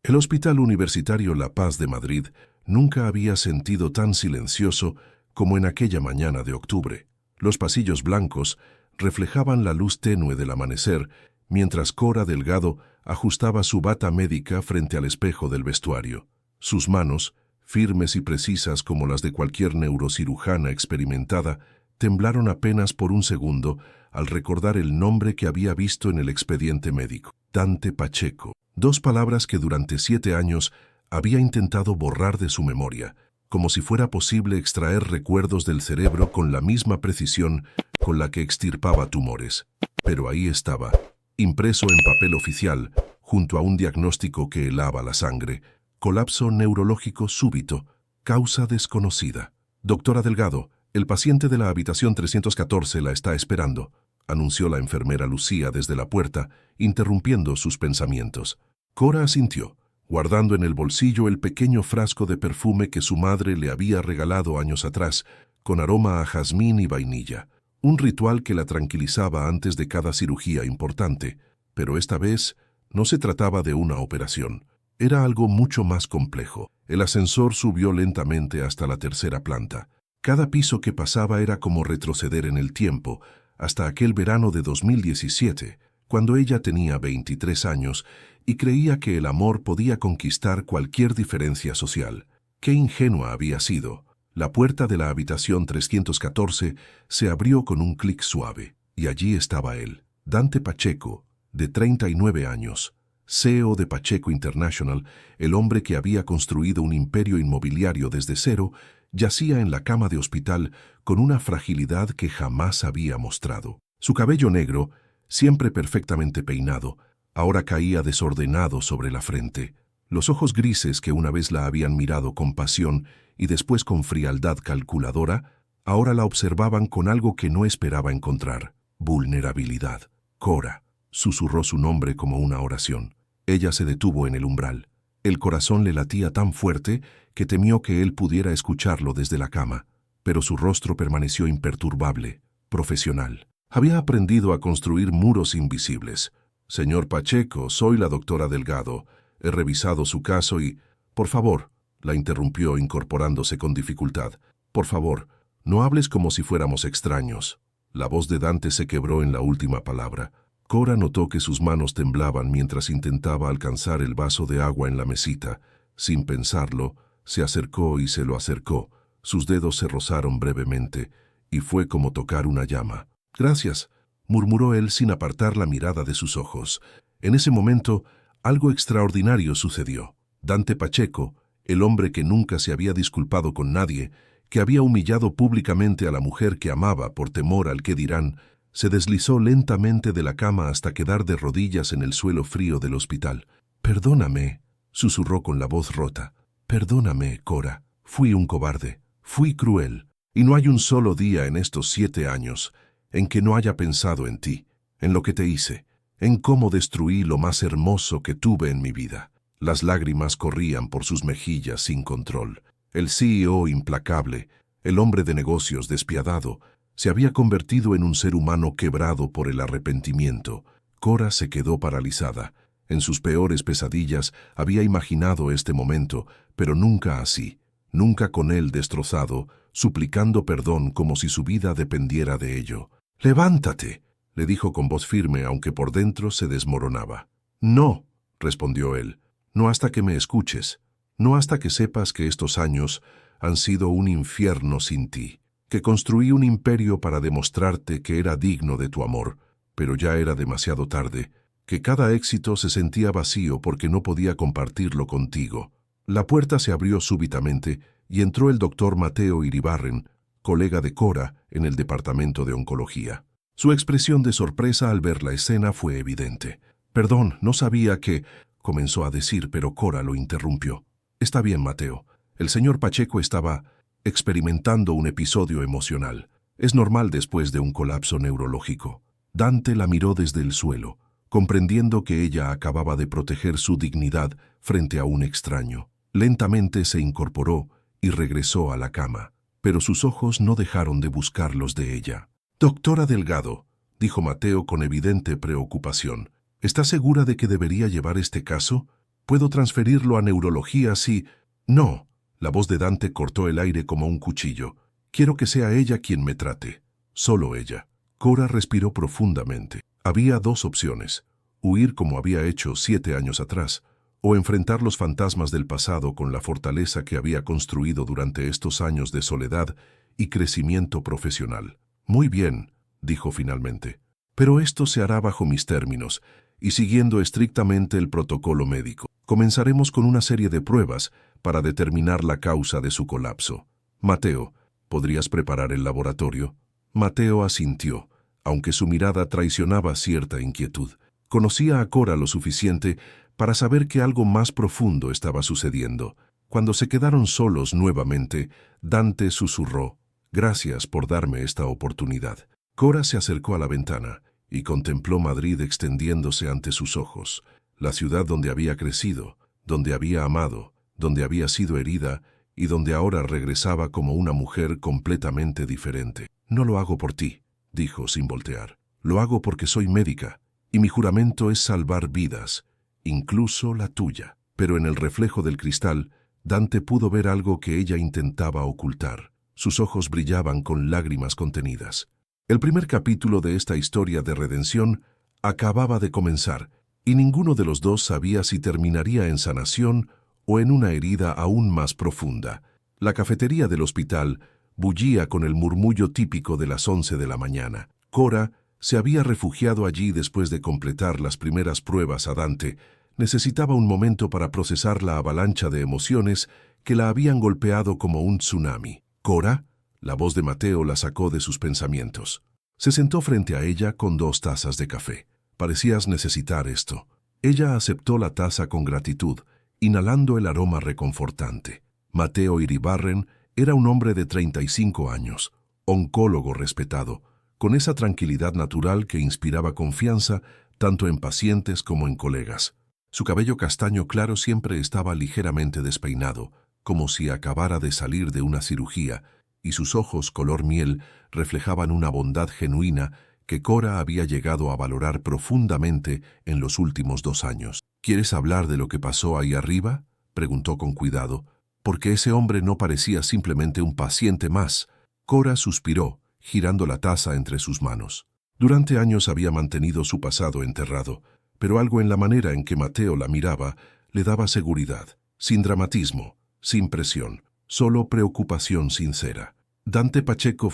El Hospital Universitario La Paz de Madrid nunca había sentido tan silencioso como en aquella mañana de octubre. Los pasillos blancos reflejaban la luz tenue del amanecer, mientras Cora Delgado ajustaba su bata médica frente al espejo del vestuario. Sus manos, firmes y precisas como las de cualquier neurocirujana experimentada, temblaron apenas por un segundo al recordar el nombre que había visto en el expediente médico: Dante Pacheco. Dos palabras que durante 7 años había intentado borrar de su memoria, como si fuera posible extraer recuerdos del cerebro con la misma precisión con la que extirpaba tumores. Pero ahí estaba, impreso en papel oficial, junto a un diagnóstico que helaba la sangre: colapso neurológico súbito, causa desconocida. Doctora Delgado, el paciente de la habitación 314 la está esperando, anunció la enfermera Lucía desde la puerta, interrumpiendo sus pensamientos. Cora asintió, guardando en el bolsillo el pequeño frasco de perfume que su madre le había regalado años atrás, con aroma a jazmín y vainilla. Un ritual que la tranquilizaba antes de cada cirugía importante, pero esta vez no se trataba de una operación. Era algo mucho más complejo. El ascensor subió lentamente hasta la 3ª planta. Cada piso que pasaba era como retroceder en el tiempo, hasta aquel verano de 2017, cuando ella tenía 23 años y creía que el amor podía conquistar cualquier diferencia social. Qué ingenua había sido. La puerta de la habitación 314 se abrió con un clic suave, y allí estaba él, Dante Pacheco, de 39 años, CEO de Pacheco International, el hombre que había construido un imperio inmobiliario desde cero, yacía en la cama de hospital con una fragilidad que jamás había mostrado. Su cabello negro, siempre perfectamente peinado, ahora caía desordenado sobre la frente. Los ojos grises que una vez la habían mirado con pasión y después con frialdad calculadora, ahora la observaban con algo que no esperaba encontrar: vulnerabilidad. Cora, susurró su nombre como una oración. Ella se detuvo en el umbral. El corazón le latía tan fuerte que temió que él pudiera escucharlo desde la cama, pero su rostro permaneció imperturbable, profesional. Había aprendido a construir muros invisibles. Señor Pacheco, soy la doctora Delgado. He revisado su caso y... Por favor, la interrumpió incorporándose con dificultad. Por favor, no hables como si fuéramos extraños. La voz de Dante se quebró en la última palabra. Cora notó que sus manos temblaban mientras intentaba alcanzar el vaso de agua en la mesita. Sin pensarlo, se acercó y se lo acercó. Sus dedos se rozaron brevemente, y fue como tocar una llama. «Gracias», murmuró él sin apartar la mirada de sus ojos. En ese momento, algo extraordinario sucedió. Dante Pacheco, el hombre que nunca se había disculpado con nadie, que había humillado públicamente a la mujer que amaba por temor al qué dirán, se deslizó lentamente de la cama hasta quedar de rodillas en el suelo frío del hospital. «Perdóname», susurró con la voz rota. «Perdóname, Cora. Fui un cobarde. Fui cruel. Y no hay un solo día en estos 7 años en que no haya pensado en ti, en lo que te hice, en cómo destruí lo más hermoso que tuve en mi vida». Las lágrimas corrían por sus mejillas sin control. El CEO implacable, el hombre de negocios despiadado, se había convertido en un ser humano quebrado por el arrepentimiento. Cora se quedó paralizada. En sus peores pesadillas había imaginado este momento, pero nunca así, nunca con él destrozado, suplicando perdón como si su vida dependiera de ello. «Levántate», le dijo con voz firme, aunque por dentro se desmoronaba. «No», respondió él, «no hasta que me escuches, no hasta que sepas que estos años han sido un infierno sin ti, que construí un imperio para demostrarte que era digno de tu amor, pero ya era demasiado tarde, que cada éxito se sentía vacío porque no podía compartirlo contigo». La puerta se abrió súbitamente y entró el doctor Mateo Iribarren, colega de Cora en el departamento de oncología. Su expresión de sorpresa al ver la escena fue evidente. «Perdón, no sabía que...», comenzó a decir, pero Cora lo interrumpió. «Está bien, Mateo. El señor Pacheco estaba experimentando un episodio emocional. Es normal después de un colapso neurológico». Dante la miró desde el suelo, comprendiendo que ella acababa de proteger su dignidad frente a un extraño. Lentamente se incorporó y regresó a la cama, pero sus ojos no dejaron de buscar los de ella. «Doctora Delgado», dijo Mateo con evidente preocupación, «¿está segura de que debería llevar este caso? Puedo transferirlo a neurología si... No. La voz de Dante cortó el aire como un cuchillo. Quiero que sea ella quien me trate. Solo ella. Cora respiró profundamente. Había dos opciones: huir como había hecho 7 años atrás, o enfrentar los fantasmas del pasado con la fortaleza que había construido durante estos años de soledad y crecimiento profesional. Muy bien, dijo finalmente, pero esto se hará bajo mis términos y siguiendo estrictamente el protocolo médico. Comenzaremos con una serie de pruebas para determinar la causa de su colapso. Mateo, ¿podrías preparar el laboratorio? Mateo asintió, aunque su mirada traicionaba cierta inquietud. Conocía a Cora lo suficiente para saber que algo más profundo estaba sucediendo. Cuando se quedaron solos nuevamente, Dante susurró: «Gracias por darme esta oportunidad». Cora se acercó a la ventana y contempló Madrid extendiéndose ante sus ojos, la ciudad donde había crecido, donde había amado, donde había sido herida y donde ahora regresaba como una mujer completamente diferente. «No lo hago por ti», dijo sin voltear. «Lo hago porque soy médica, y mi juramento es salvar vidas, incluso la tuya». Pero en el reflejo del cristal, Dante pudo ver algo que ella intentaba ocultar. Sus ojos brillaban con lágrimas contenidas. El primer capítulo de esta historia de redención acababa de comenzar, y ninguno de los dos sabía si terminaría en sanación o en una herida aún más profunda. La cafetería del hospital bullía con el murmullo típico de las 11 de la mañana. Cora se había refugiado allí después de completar las primeras pruebas a Dante. Necesitaba un momento para procesar la avalancha de emociones que la habían golpeado como un tsunami. «¿Cora?». La voz de Mateo la sacó de sus pensamientos. Se sentó frente a ella con 2 tazas de café. «Parecías necesitar esto». Ella aceptó la taza con gratitud, inhalando el aroma reconfortante. Mateo Iribarren era un hombre de 35 años, oncólogo respetado, con esa tranquilidad natural que inspiraba confianza tanto en pacientes como en colegas. Su cabello castaño claro siempre estaba ligeramente despeinado, como si acabara de salir de una cirugía, y sus ojos color miel reflejaban una bondad genuina que Cora había llegado a valorar profundamente en los últimos 2 años. «¿Quieres hablar de lo que pasó ahí arriba?», preguntó con cuidado, porque ese hombre no parecía simplemente un paciente más. Cora suspiró, girando la taza entre sus manos. Durante años había mantenido su pasado enterrado, pero algo en la manera en que Mateo la miraba le daba seguridad, sin dramatismo, sin presión, solo preocupación sincera. «Dante Pacheco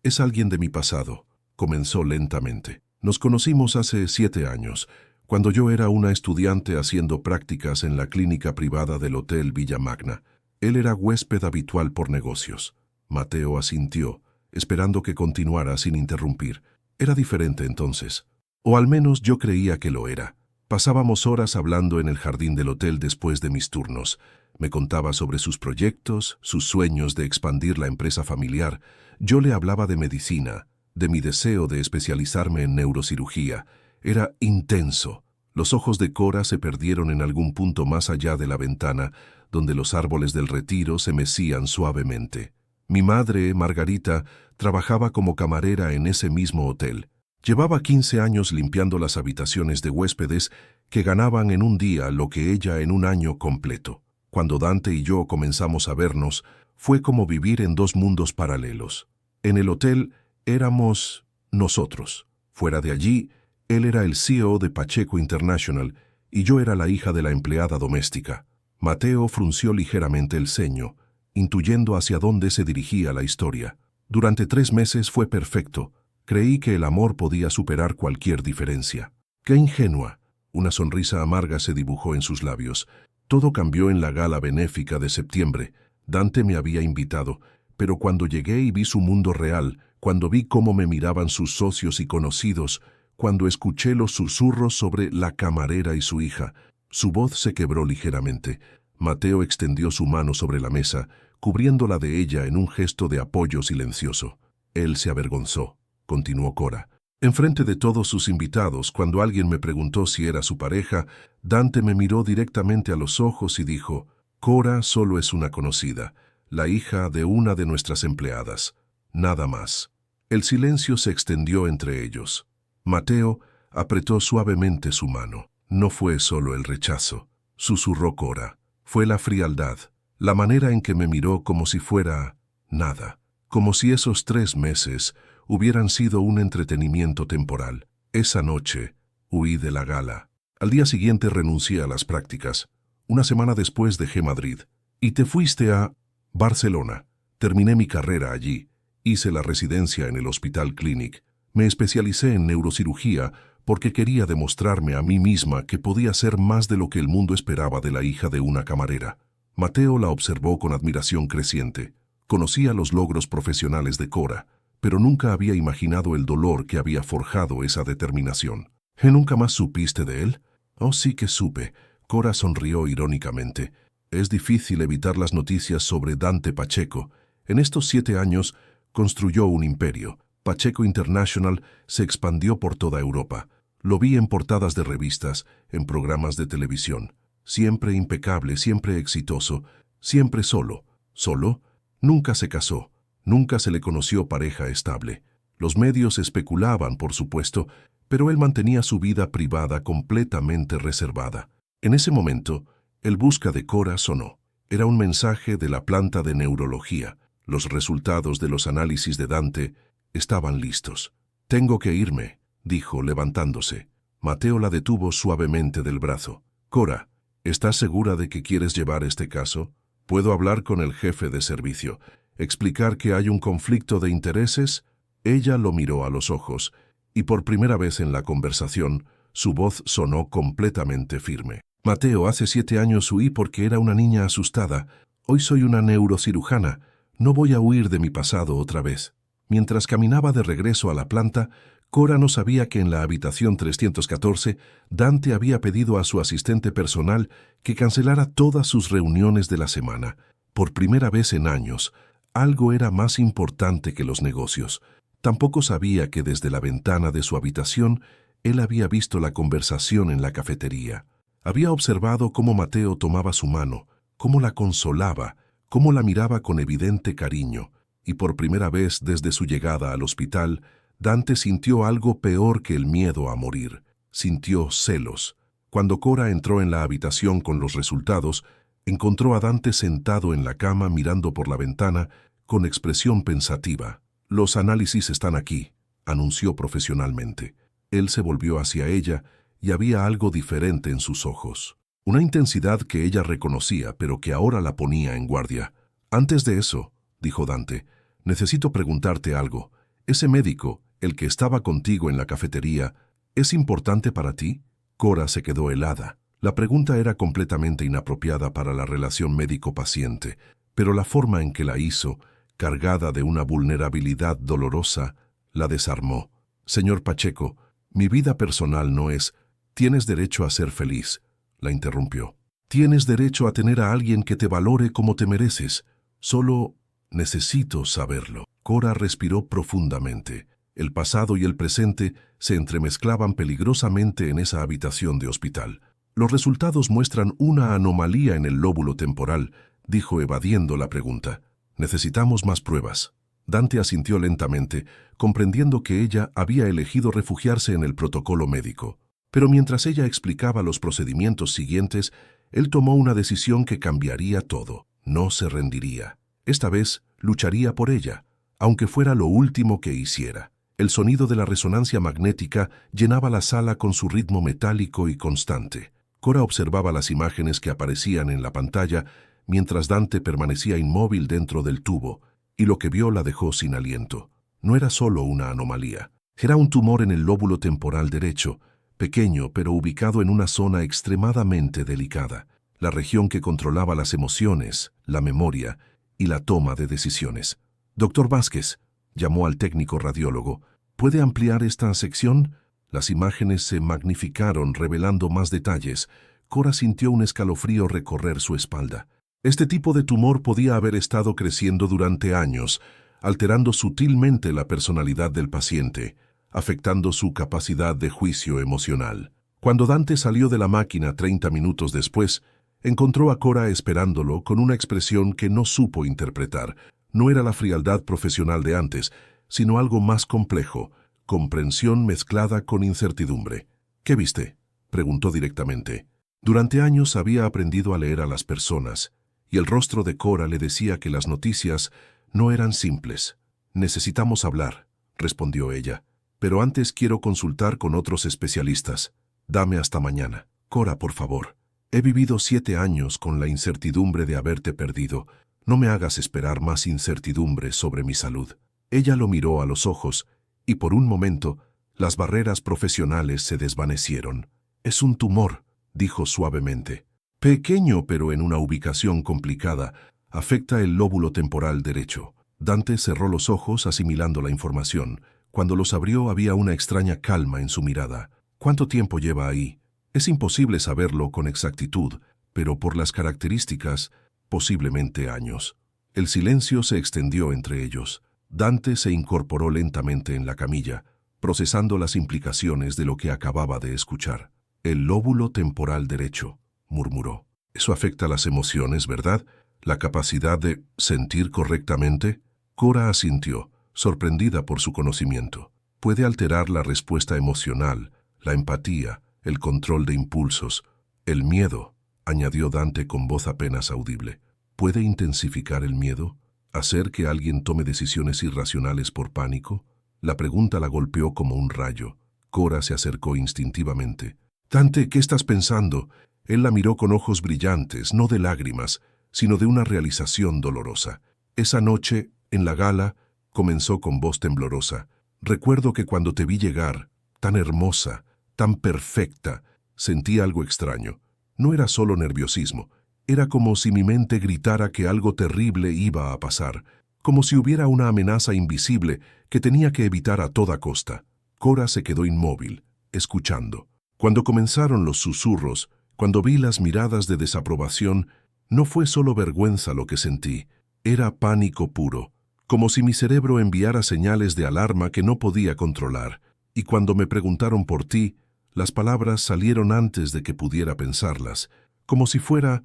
es alguien de mi pasado», comenzó lentamente. «Nos conocimos hace 7 años, cuando yo era una estudiante haciendo prácticas en la clínica privada del Hotel Villa Magna. Él era huésped habitual por negocios». Mateo asintió, esperando que continuara sin interrumpir. «Era diferente entonces. O al menos yo creía que lo era. Pasábamos horas hablando en el jardín del hotel después de mis turnos. Me contaba sobre sus proyectos, sus sueños de expandir la empresa familiar. Yo le hablaba de medicina, de mi deseo de especializarme en neurocirugía. Era intenso». Los ojos de Cora se perdieron en algún punto más allá de la ventana, donde los árboles del retiro se mecían suavemente. «Mi madre, Margarita, trabajaba como camarera en ese mismo hotel. Llevaba 15 años limpiando las habitaciones de huéspedes que ganaban en un día lo que ella en un año completo. Cuando Dante y yo comenzamos a vernos, fue como vivir en 2 mundos paralelos. En el hotel éramos nosotros. Fuera de allí, él era el CEO de Pacheco International y yo era la hija de la empleada doméstica». Mateo frunció ligeramente el ceño, intuyendo hacia dónde se dirigía la historia. «Durante 3 meses fue perfecto. Creí que el amor podía superar cualquier diferencia». «Qué ingenua». Una sonrisa amarga se dibujó en sus labios. «Todo cambió en la gala benéfica de septiembre. Dante me había invitado, pero cuando llegué y vi su mundo real, cuando vi cómo me miraban sus socios y conocidos, cuando escuché los susurros sobre la camarera y su hija», su voz se quebró ligeramente. Mateo extendió su mano sobre la mesa, cubriéndola de ella en un gesto de apoyo silencioso. «Él se avergonzó», continuó Cora. «Enfrente de todos sus invitados, cuando alguien me preguntó si era su pareja, Dante me miró directamente a los ojos y dijo: Cora solo es una conocida, la hija de una de nuestras empleadas. Nada más». El silencio se extendió entre ellos. Mateo apretó suavemente su mano. No fue solo el rechazo. susurró Cora. Fue la frialdad, la manera en que me miró como si fuera nada, como si esos 3 meses hubieran sido un entretenimiento temporal. Esa noche huí de la gala. Al día siguiente renuncié a las prácticas. Una semana después dejé Madrid. Y te fuiste a Barcelona. Terminé mi carrera allí. Hice la residencia en el Hospital Clínic. Me especialicé en neurocirugía porque quería demostrarme a mí misma que podía ser más de lo que el mundo esperaba de la hija de una camarera. Mateo la observó con admiración creciente. Conocía los logros profesionales de Cora, pero nunca había imaginado el dolor que había forjado esa determinación. ¿Y nunca más supiste de él? Oh, sí que supe. Cora sonrió irónicamente. Es difícil evitar las noticias sobre Dante Pacheco. En estos 7 años construyó un imperio. Pacheco International se expandió por toda Europa. Lo vi en portadas de revistas, en programas de televisión. Siempre impecable, siempre exitoso, siempre solo. ¿Solo? Nunca se casó. Nunca se le conoció pareja estable. Los medios especulaban, por supuesto, pero él mantenía su vida privada completamente reservada. En ese momento, el busca de Cora sonó. Era un mensaje de la planta de neurología. Los resultados de los análisis de Dante estaban listos. «Tengo que irme», dijo, levantándose. Mateo la detuvo suavemente del brazo. «Cora, ¿estás segura de que quieres llevar este caso? ¿Puedo hablar con el jefe de servicio? ¿Explicar que hay un conflicto de intereses?» Ella lo miró a los ojos, y por primera vez en la conversación, su voz sonó completamente firme. «Mateo, hace 7 años huí porque era una niña asustada. Hoy soy una neurocirujana. No voy a huir de mi pasado otra vez». Mientras caminaba de regreso a la planta, Cora no sabía que en la habitación 314, Dante había pedido a su asistente personal que cancelara todas sus reuniones de la semana. Por primera vez en años, algo era más importante que los negocios. Tampoco sabía que desde la ventana de su habitación, él había visto la conversación en la cafetería. Había observado cómo Mateo tomaba su mano, cómo la consolaba, cómo la miraba con evidente cariño. Y por primera vez desde su llegada al hospital, Dante sintió algo peor que el miedo a morir. Sintió celos. Cuando Cora entró en la habitación con los resultados, encontró a Dante sentado en la cama mirando por la ventana con expresión pensativa. «Los análisis están aquí», anunció profesionalmente. Él se volvió hacia ella y había algo diferente en sus ojos. Una intensidad que ella reconocía, pero que ahora la ponía en guardia. «Antes de eso», dijo Dante, «necesito preguntarte algo. ¿Ese médico, el que estaba contigo en la cafetería, es importante para ti?» Cora se quedó helada. La pregunta era completamente inapropiada para la relación médico-paciente, pero la forma en que la hizo, cargada de una vulnerabilidad dolorosa, la desarmó. «Señor Pacheco, mi vida personal no es... Tienes derecho a ser feliz», la interrumpió. «Tienes derecho a tener a alguien que te valore como te mereces. Solo necesito saberlo». Cora respiró profundamente. El pasado y el presente se entremezclaban peligrosamente en esa habitación de hospital. «Los resultados muestran una anomalía en el lóbulo temporal», dijo evadiendo la pregunta. «Necesitamos más pruebas». Dante asintió lentamente, comprendiendo que ella había elegido refugiarse en el protocolo médico. Pero mientras ella explicaba los procedimientos siguientes, él tomó una decisión que cambiaría todo. No se rendiría. Esta vez lucharía por ella, aunque fuera lo último que hiciera. El sonido de la resonancia magnética llenaba la sala con su ritmo metálico y constante. Cora observaba las imágenes que aparecían en la pantalla mientras Dante permanecía inmóvil dentro del tubo, y lo que vio la dejó sin aliento. No era solo una anomalía. Era un tumor en el lóbulo temporal derecho, pequeño pero ubicado en una zona extremadamente delicada, la región que controlaba las emociones, la memoria y la toma de decisiones. «Doctor Vázquez», llamó al técnico radiólogo, «¿puede ampliar esta sección?» Las imágenes se magnificaron, revelando más detalles. Cora sintió un escalofrío recorrer su espalda. Este tipo de tumor podía haber estado creciendo durante años, alterando sutilmente la personalidad del paciente, afectando su capacidad de juicio emocional. Cuando Dante salió de la máquina 30 minutos después, encontró a Cora esperándolo con una expresión que no supo interpretar. No era la frialdad profesional de antes, sino algo más complejo, comprensión mezclada con incertidumbre. «¿Qué viste?», preguntó directamente. Durante años había aprendido a leer a las personas, y el rostro de Cora le decía que las noticias no eran simples. «Necesitamos hablar», respondió ella, «pero antes quiero consultar con otros especialistas. Dame hasta mañana». «Cora, por favor. He vivido 7 años con la incertidumbre de haberte perdido. No me hagas esperar más incertidumbre sobre mi salud». Ella lo miró a los ojos, y por un momento las barreras profesionales se desvanecieron. «Es un tumor», dijo suavemente. «Pequeño, pero en una ubicación complicada. Afecta el lóbulo temporal derecho». Dante cerró los ojos asimilando la información. Cuando los abrió había una extraña calma en su mirada. «¿Cuánto tiempo lleva ahí?» «Es imposible saberlo con exactitud, pero por las características, posiblemente años». El silencio se extendió entre ellos. Dante se incorporó lentamente en la camilla, procesando las implicaciones de lo que acababa de escuchar. «El lóbulo temporal derecho», murmuró. «Eso afecta las emociones, ¿verdad? ¿La capacidad de sentir correctamente?» Cora asintió, sorprendida por su conocimiento. «Puede alterar la respuesta emocional, la empatía, el control de impulsos, el miedo», añadió Dante con voz apenas audible. «¿Puede intensificar el miedo? ¿Hacer que alguien tome decisiones irracionales por pánico?» La pregunta la golpeó como un rayo. Cora se acercó instintivamente. «Dante, ¿qué estás pensando?» Él la miró con ojos brillantes, no de lágrimas, sino de una realización dolorosa. «Esa noche, en la gala», comenzó con voz temblorosa, «recuerdo que cuando te vi llegar, tan hermosa, tan perfecta, sentí algo extraño. No era solo nerviosismo, era como si mi mente gritara que algo terrible iba a pasar, como si hubiera una amenaza invisible que tenía que evitar a toda costa». Cora se quedó inmóvil, escuchando. Cuando comenzaron los susurros, cuando vi las miradas de desaprobación, no fue solo vergüenza lo que sentí, era pánico puro, como si mi cerebro enviara señales de alarma que no podía controlar. Y cuando me preguntaron por ti, las palabras salieron antes de que pudiera pensarlas, como si fuera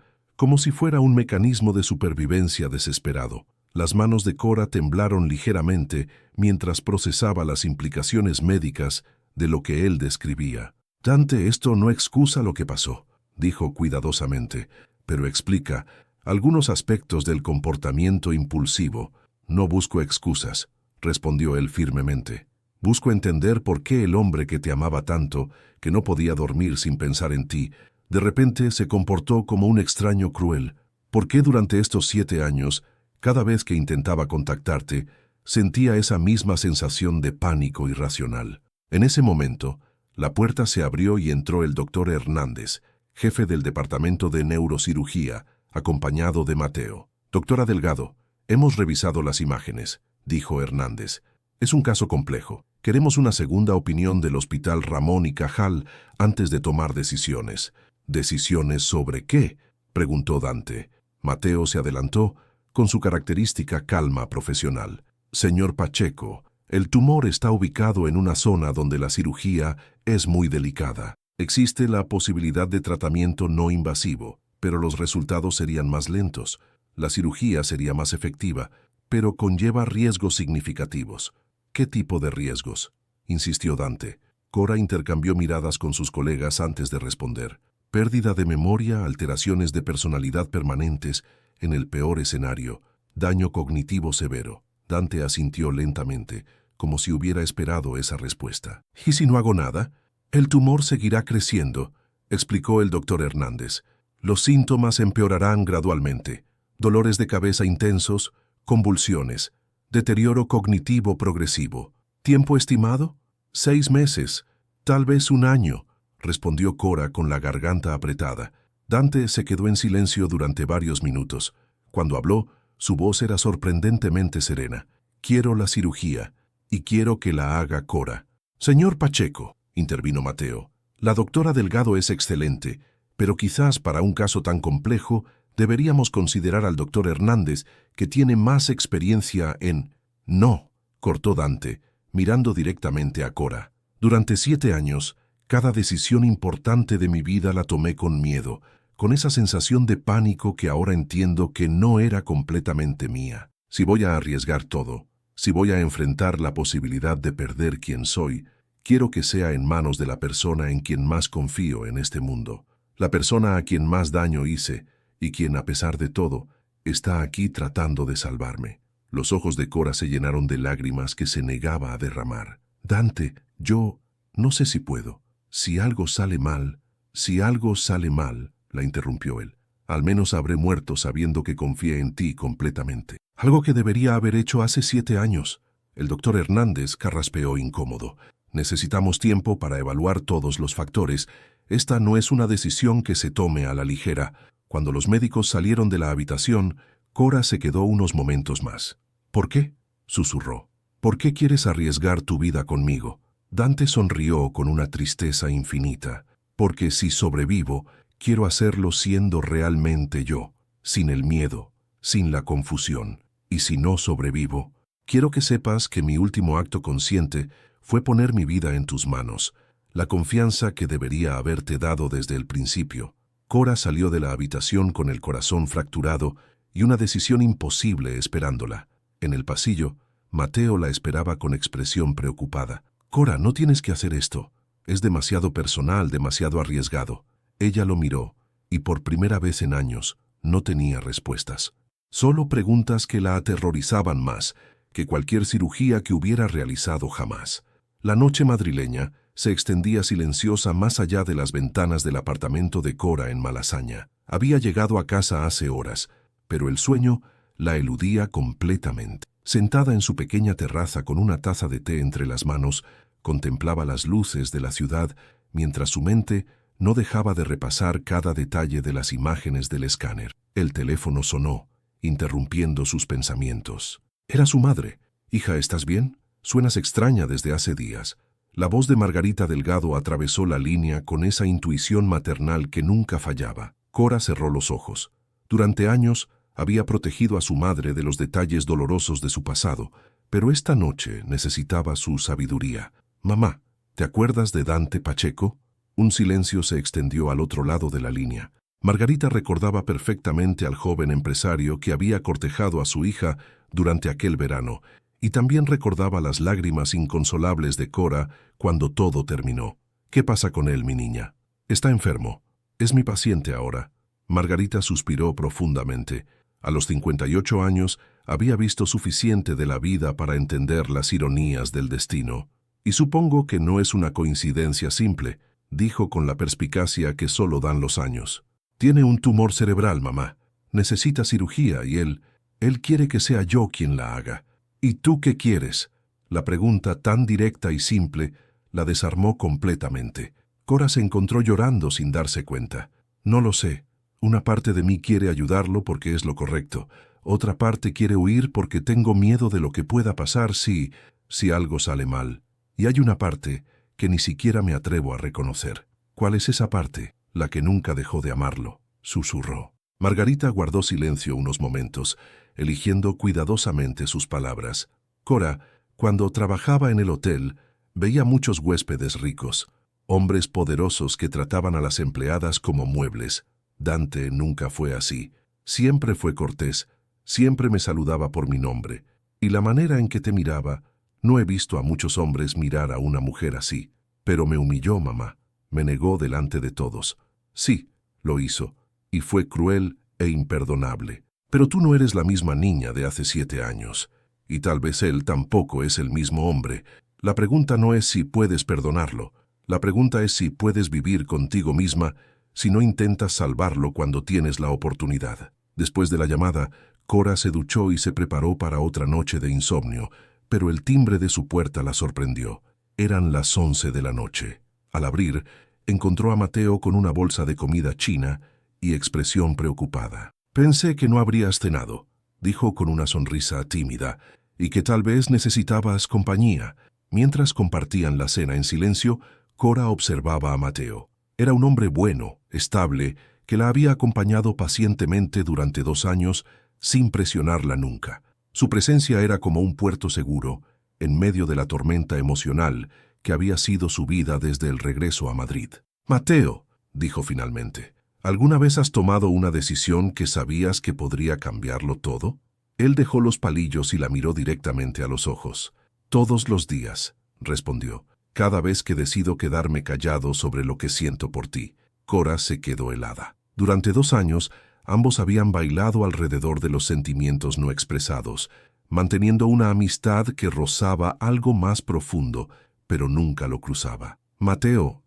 un mecanismo de supervivencia desesperado. Las manos de Cora temblaron ligeramente mientras procesaba las implicaciones médicas de lo que él describía. «Dante, esto no excusa lo que pasó», dijo cuidadosamente, «pero explica algunos aspectos del comportamiento impulsivo». «No busco excusas», respondió él firmemente. «Busco entender por qué el hombre que te amaba tanto, que no podía dormir sin pensar en ti, de repente se comportó como un extraño cruel. ¿Por qué durante estos 7 años, cada vez que intentaba contactarte, sentía esa misma sensación de pánico irracional?» En ese momento, la puerta se abrió y entró el doctor Hernández, jefe del departamento de neurocirugía, acompañado de Mateo. «Doctora Delgado, hemos revisado las imágenes», dijo Hernández. «Es un caso complejo. Queremos una segunda opinión del Hospital Ramón y Cajal antes de tomar decisiones». «¿Decisiones sobre qué?», preguntó Dante. Mateo se adelantó con su característica calma profesional. «Señor Pacheco, el tumor está ubicado en una zona donde la cirugía es muy delicada. Existe la posibilidad de tratamiento no invasivo, pero los resultados serían más lentos. La cirugía sería más efectiva, pero conlleva riesgos significativos». «¿Qué tipo de riesgos?», insistió Dante. Cora intercambió miradas con sus colegas antes de responder. «Pérdida de memoria, alteraciones de personalidad permanentes, en el peor escenario, daño cognitivo severo». Dante asintió lentamente, como si hubiera esperado esa respuesta. «¿Y si no hago nada?». «El tumor seguirá creciendo», explicó el doctor Hernández. «Los síntomas empeorarán gradualmente. Dolores de cabeza intensos, convulsiones, deterioro cognitivo progresivo. ¿Tiempo estimado? 6 meses, tal vez 1 año», respondió Cora con la garganta apretada. Dante se quedó en silencio durante varios minutos. Cuando habló, su voz era sorprendentemente serena. «Quiero la cirugía, y quiero que la haga Cora». «Señor Pacheco», intervino Mateo, «la doctora Delgado es excelente, pero quizás para un caso tan complejo deberíamos considerar al doctor Hernández, que tiene más experiencia en...». «No», cortó Dante, mirando directamente a Cora. «Durante 7 años, cada decisión importante de mi vida la tomé con miedo, con esa sensación de pánico que ahora entiendo que no era completamente mía. Si voy a arriesgar todo, si voy a enfrentar la posibilidad de perder quien soy, quiero que sea en manos de la persona en quien más confío en este mundo». La persona a quien más daño hice y quien, a pesar de todo, está aquí tratando de salvarme. Los ojos de Cora se llenaron de lágrimas que se negaba a derramar. Dante, yo no sé si puedo. Si algo sale mal, la interrumpió él. Al menos habré muerto sabiendo que confié en ti completamente. Algo que debería haber hecho hace 7 años. El doctor Hernández carraspeó incómodo. Necesitamos tiempo para evaluar todos los factores. Esta no es una decisión que se tome a la ligera. Cuando los médicos salieron de la habitación, Cora se quedó unos momentos más. ¿Por qué?, susurró. ¿Por qué quieres arriesgar tu vida conmigo? Dante sonrió con una tristeza infinita. Porque si sobrevivo, quiero hacerlo siendo realmente yo, sin el miedo, sin la confusión. Y si no sobrevivo, quiero que sepas que mi último acto consciente fue poner mi vida en tus manos, la confianza que debería haberte dado desde el principio. Cora salió de la habitación con el corazón fracturado y una decisión imposible esperándola. En el pasillo, Mateo la esperaba con expresión preocupada. Cora, no tienes que hacer esto. Es demasiado personal, demasiado arriesgado. Ella lo miró, y por primera vez en años, no tenía respuestas. Solo preguntas que la aterrorizaban más que cualquier cirugía que hubiera realizado jamás. La noche madrileña se extendía silenciosa más allá de las ventanas del apartamento de Cora en Malasaña. Había llegado a casa hace horas, pero el sueño la eludía completamente. Sentada en su pequeña terraza con una taza de té entre las manos, contemplaba las luces de la ciudad mientras su mente no dejaba de repasar cada detalle de las imágenes del escáner. El teléfono sonó, interrumpiendo sus pensamientos. Era su madre. «Hija, ¿estás bien? Suenas extraña desde hace días». La voz de Margarita Delgado atravesó la línea con esa intuición maternal que nunca fallaba. Cora cerró los ojos. Durante años había protegido a su madre de los detalles dolorosos de su pasado, pero esta noche necesitaba su sabiduría. «Mamá, ¿te acuerdas de Dante Pacheco?». Un silencio se extendió al otro lado de la línea. Margarita recordaba perfectamente al joven empresario que había cortejado a su hija durante aquel verano, y también recordaba las lágrimas inconsolables de Cora cuando todo terminó. «¿Qué pasa con él, mi niña?». «Está enfermo. Es mi paciente ahora». Margarita suspiró profundamente. A los 58 años había visto suficiente de la vida para entender las ironías del destino. «Y supongo que no es una coincidencia simple», dijo con la perspicacia que solo dan los años. «Tiene un tumor cerebral, mamá. Necesita cirugía y él quiere que sea yo quien la haga». «¿Y tú qué quieres?». La pregunta tan directa y simple la desarmó completamente. Cora se encontró llorando sin darse cuenta. «No lo sé. Una parte de mí quiere ayudarlo porque es lo correcto. Otra parte quiere huir porque tengo miedo de lo que pueda pasar si algo sale mal. Y hay una parte que ni siquiera me atrevo a reconocer». «¿Cuál es esa parte?». «La que nunca dejó de amarlo», susurró. Margarita guardó silencio unos momentos, eligiendo cuidadosamente sus palabras. Cora, cuando trabajaba en el hotel, veía muchos huéspedes ricos, hombres poderosos que trataban a las empleadas como muebles. Dante nunca fue así. Siempre fue cortés, siempre me saludaba por mi nombre. Y la manera en que te miraba, no he visto a muchos hombres mirar a una mujer así. Pero me humilló, mamá. Me negó delante de todos. Sí, lo hizo. Y fue cruel e imperdonable. Pero tú no eres la misma niña de hace 7 años. Y tal vez él tampoco es el mismo hombre. La pregunta no es si puedes perdonarlo. La pregunta es si puedes vivir contigo misma si no intentas salvarlo cuando tienes la oportunidad. Después de la llamada, Cora se duchó y se preparó para otra noche de insomnio, pero el timbre de su puerta la sorprendió. Eran las 11 de la noche. Al abrir, encontró a Mateo con una bolsa de comida china y expresión preocupada. «Pensé que no habrías cenado», dijo con una sonrisa tímida, «y que tal vez necesitabas compañía». Mientras compartían la cena en silencio, Cora observaba a Mateo. Era un hombre bueno, estable, que la había acompañado pacientemente durante 2 años sin presionarla nunca. Su presencia era como un puerto seguro, en medio de la tormenta emocional que había sido su vida desde el regreso a Madrid. «Mateo», dijo finalmente, «¿alguna vez has tomado una decisión que sabías que podría cambiarlo todo?». Él dejó los palillos y la miró directamente a los ojos. «Todos los días», respondió, «cada vez que decido quedarme callado sobre lo que siento por ti». Cora se quedó helada. Durante 2 años, ambos habían bailado alrededor de los sentimientos no expresados, manteniendo una amistad que rozaba algo más profundo, pero nunca lo cruzaba. Mateo,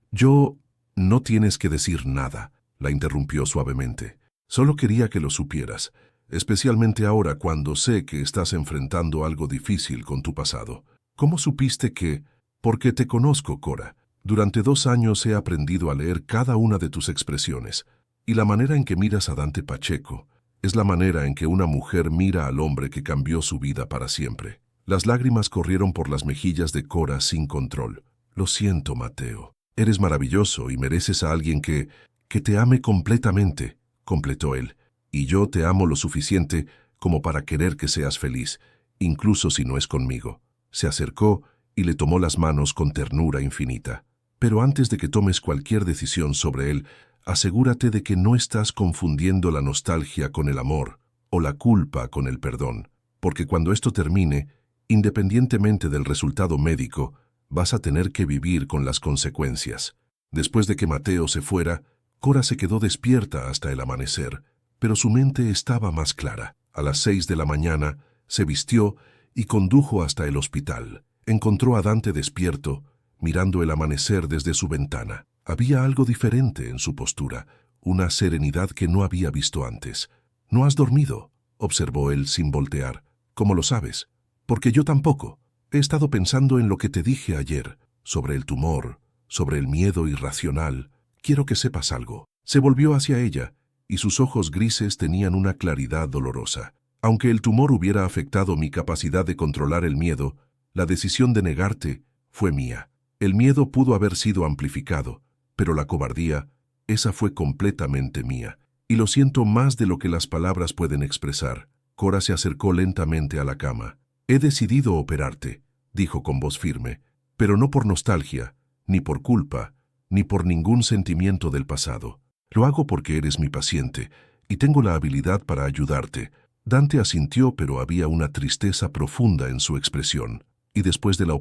no tienes que decir nada, la interrumpió suavemente. Solo quería que lo supieras, especialmente ahora cuando sé que estás enfrentando algo difícil con tu pasado. ¿Cómo supiste que? Porque te conozco, Cora. Durante 2 años he aprendido a leer cada una de tus expresiones, y la manera en que miras a Dante Pacheco es la manera en que una mujer mira al hombre que cambió su vida para siempre. Las lágrimas corrieron por las mejillas de Cora sin control. Lo siento, Mateo. Eres maravilloso y mereces a alguien que te ame completamente, completó él. Y yo te amo lo suficiente como para querer que seas feliz, incluso si no es conmigo. Se acercó y le tomó las manos con ternura infinita. Pero antes de que tomes cualquier decisión sobre él, asegúrate de que no estás confundiendo la nostalgia con el amor o la culpa con el perdón, porque cuando esto termine, independientemente del resultado médico, vas a tener que vivir con las consecuencias. Después de que Mateo se fuera, Cora se quedó despierta hasta el amanecer, pero su mente estaba más clara. A las 6 de la mañana, se vistió y condujo hasta el hospital. Encontró a Dante despierto, mirando el amanecer desde su ventana. Había algo diferente en su postura, una serenidad que no había visto antes. «¿No has dormido?», observó él sin voltear. «¿Cómo lo sabes?». «Porque yo tampoco. He estado pensando en lo que te dije ayer, sobre el tumor, sobre el miedo irracional. Quiero que sepas algo». Se volvió hacia ella, y sus ojos grises tenían una claridad dolorosa. «Aunque el tumor hubiera afectado mi capacidad de controlar el miedo, la decisión de negarte fue mía. El miedo pudo haber sido amplificado, pero la cobardía, esa fue completamente mía. Y lo siento más de lo que las palabras pueden expresar». Cora se acercó lentamente a la cama. «He decidido operarte», dijo con voz firme, «pero no por nostalgia, ni por culpa, ni por ningún sentimiento del pasado. Lo hago porque eres mi paciente, y tengo la habilidad para ayudarte». Dante asintió, pero había una tristeza profunda en su expresión. «Y después de la